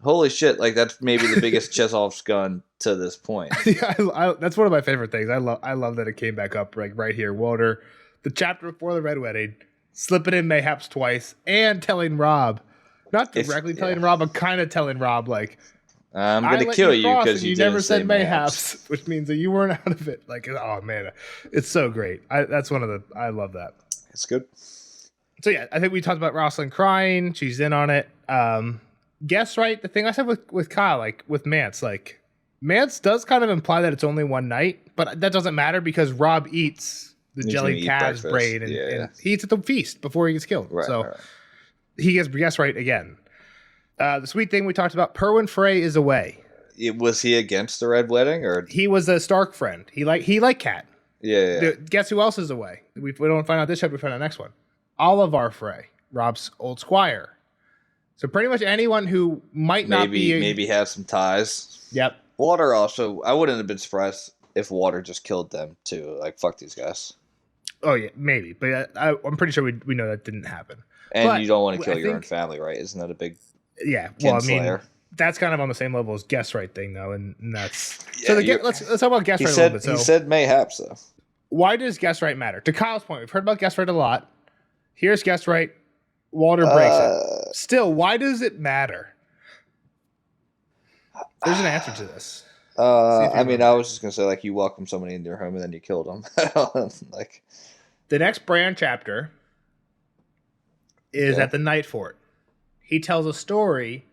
holy shit, like that's maybe the biggest Chekhov's gun to this point. Yeah, that's one of my favorite things. I love that it came back up right here. Walter, the chapter before the Red Wedding, slipping in mayhaps twice and telling Robb, not directly telling Robb, but kind of telling Robb, like, I'm going to kill you because you never said mayhaps, which means that you weren't out of it. Like, oh man, it's so great. I love that. It's good. So yeah, I think we talked about Rosalind crying. She's in on it. Guess right. The thing I said with Kyle, like with Mance, like Mance does kind of imply that it's only one night, but that doesn't matter because Robb eats the jellied calf's brain and he eats at the feast before he gets killed. Right. He gets guess right again. The sweet thing we talked about, Perwyn Frey is away. Was he against the Red Wedding, or he was a Stark friend? He liked Cat. Yeah. Guess who else is away? We don't find out this chapter. We find out next one. Oliver Frey, Robb's old squire. So pretty much anyone who might not be maybe have some ties. Yep. Water also, I wouldn't have been surprised if water just killed them too. Like, fuck these guys. Oh yeah, maybe, but I'm pretty sure we know that didn't happen. And But you don't want to kill I your own think- family, right? Isn't that a big Yeah, well, I mean, kinslayer? that's kind of on the same level as guess right thing, though, and that's Yeah, let's talk about guess He right a said little bit. So, he said mayhaps though. why does guess right matter? To Kyle's point, we've heard about guess right a lot. Here's guess right. Walter breaks it. Still, why does it matter? There's an answer to this. I mean, I was just gonna say, like, you welcome somebody into your home and then you killed them. Like, The next Bran chapter is Okay. at the Night Fort. He tells a story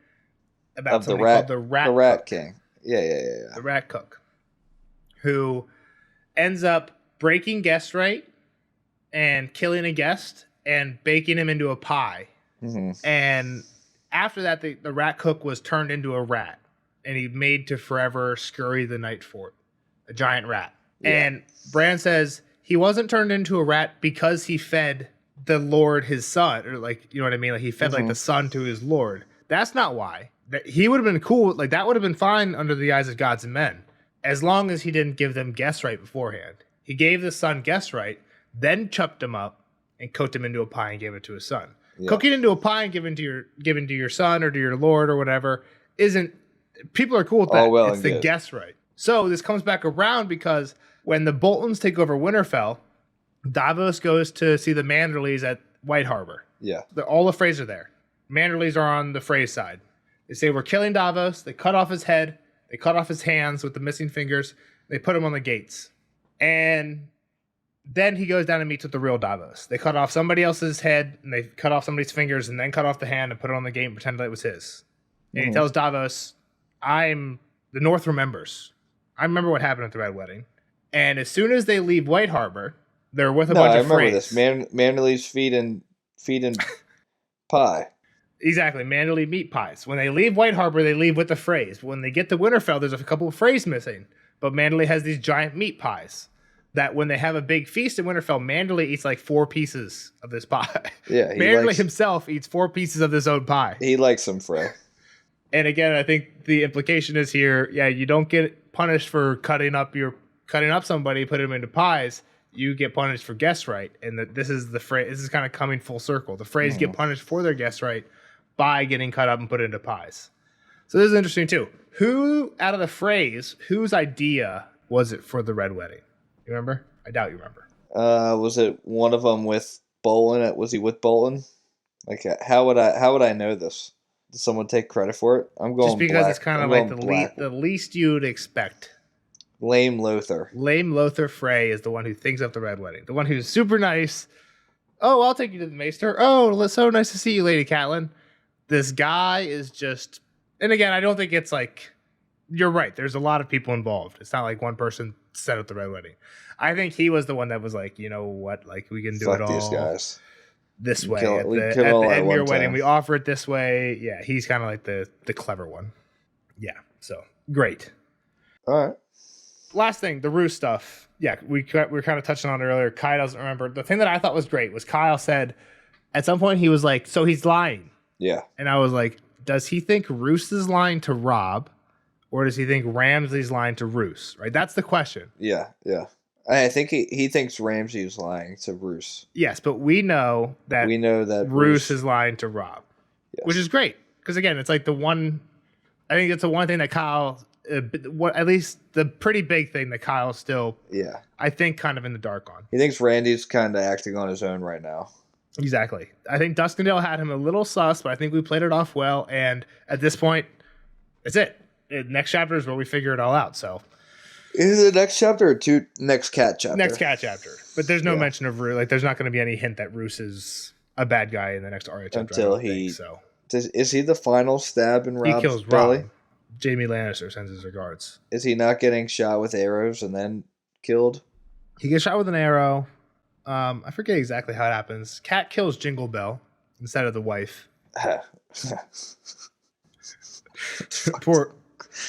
about of the something rat, called the Rat Cook. King. Yeah. The Rat Cook, who ends up breaking guest right and killing a guest and baking him into a pie. Mm-hmm. And after that, the Rat Cook was turned into a rat, and he made to forever scurry the Night Fort, a giant rat. Yeah. And Bran says he wasn't turned into a rat because he fed the Lord his son, or like, you know what I mean? Like, he fed like the son to his Lord. That's not why. That he would have been cool. Like, that would have been fine under the eyes of gods and men, as long as he didn't give them guess right beforehand. He gave the son guess right, then chopped him up and cooked him into a pie and gave it to his son. Yeah. Cooking into a pie and giving to your son or to your Lord or whatever isn't. People are cool with that. Oh, well it's and the good. guess right. So this comes back around because when the Boltons take over Winterfell, Davos goes to see the Manderleys at White Harbor. Yeah. All the Freys are there. Manderleys are on the Frey side. They say, we're killing Davos. They cut off his head. They cut off his hands with the missing fingers. They put him on the gates. And then he goes down and meets with the real Davos. They cut off somebody else's head, and they cut off somebody's fingers, and then cut off the hand and put it on the gate and pretend that it was his. And he tells Davos, the North remembers. I remember what happened at the Red Wedding. And as soon as they leave White Harbor, they're with a bunch I of remember Freys. this. Manderley's feeding pie. Exactly, Manderley meat pies. When they leave White Harbor, they leave with the Freys. When they get to Winterfell, there's a couple of Freys missing. But Manderley has these giant meat pies that when they have a big feast in Winterfell, Manderley eats like 4 pieces of this pie. Yeah, Manderley himself eats 4 pieces of his own pie. He likes some Frey. And again, I think the implication is here, you don't get punished for cutting up somebody, putting them into pies. You get punished for guess right. And this is kind of coming full circle. The Freys get punished for their guess right by getting cut up and put into pies. So this is interesting too. Who out of the Freys, whose idea was it for the Red Wedding? You remember? I doubt you remember. Was it one of them with Bolton? Was he with Bolton? Like, how would I know this? Did someone take credit for it? I'm going Just because black. it's kind of I'm like going the least you'd expect. Lame Lothar. Lame Lothar Frey is the one who thinks up the Red Wedding. The one who's super nice. Oh, I'll take you to the Maester. Oh, so nice to see you, Lady Catelyn. This guy is just... And again, I don't think it's like... You're right. There's a lot of people involved. It's not like one person set up the Red Wedding. I think he was the one that was like, you know what? Like, we can do Fuck it all these guys. this way. kill- At we the kill all at end of one your wedding, time. we offer it this way. Yeah, he's kind of like the clever one. Yeah, so great. All right. Last thing, the Roose stuff. Yeah, we were kind of touching on it earlier. Kyle doesn't remember. The thing that I thought was great was Kyle said at some point he was like, so he's lying. Yeah. And I was like, does he think Roose is lying to Rob, or does he think Ramsay's lying to Roose? Right? That's the question. Yeah. I think he thinks Ramsay is lying to Roose. Yes, but we know that Roose is lying to Rob, Yes. which is great. Because again, it's like the one, I think it's the one thing that Kyle, at least the pretty big thing that Kyle's still, I think, kind of in the dark on. He thinks Randy's kind of acting on his own right now. Exactly. I think Duskendale had him a little sus, but I think we played it off well. And at this point, it's it. Next chapter is where we figure it all out. So, Is it the next chapter or next cat chapter? next cat chapter. But there's no mention of Roose. Like, there's not going to be any hint that Roose is a bad guy in the next Arya chapter. Until is he the final stab in Rob's he kills belly? Rob. Jaime Lannister sends his regards. Is he not getting shot with arrows and then killed? He gets shot with an arrow. I forget exactly how it happens. Cat kills Jingle Bell instead of the wife. Poor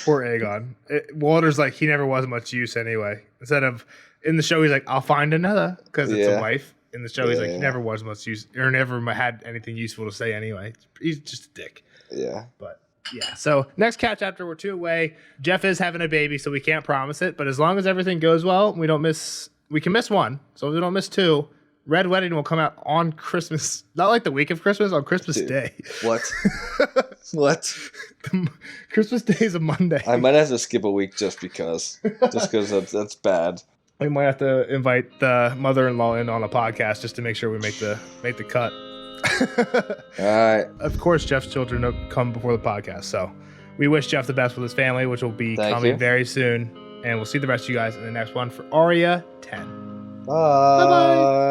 Aegon. Walter's like, he never was much use anyway. Instead of, in the show, he's like, I'll find another because it's a wife. In the show, he's like, he never was much use or never had anything useful to say anyway. He's just a dick. Yeah. But Yeah. So next cat chapter, we're 2 away. Jeff is having a baby, so we can't promise it. But as long as everything goes well, we can miss 1. So if we don't miss 2, Red Wedding will come out on Christmas. Not like the week of Christmas, on Christmas Day. What? What? Christmas Day is a Monday. I might have to skip a week just because that's bad. We might have to invite the mother-in-law in on a podcast just to make sure we make the cut. All right. Of course, Jeff's children will come before the podcast. So we wish Jeff the best with his family, which will be coming very soon. And we'll see the rest of you guys in the next one for Aria 10. Bye. Bye-bye.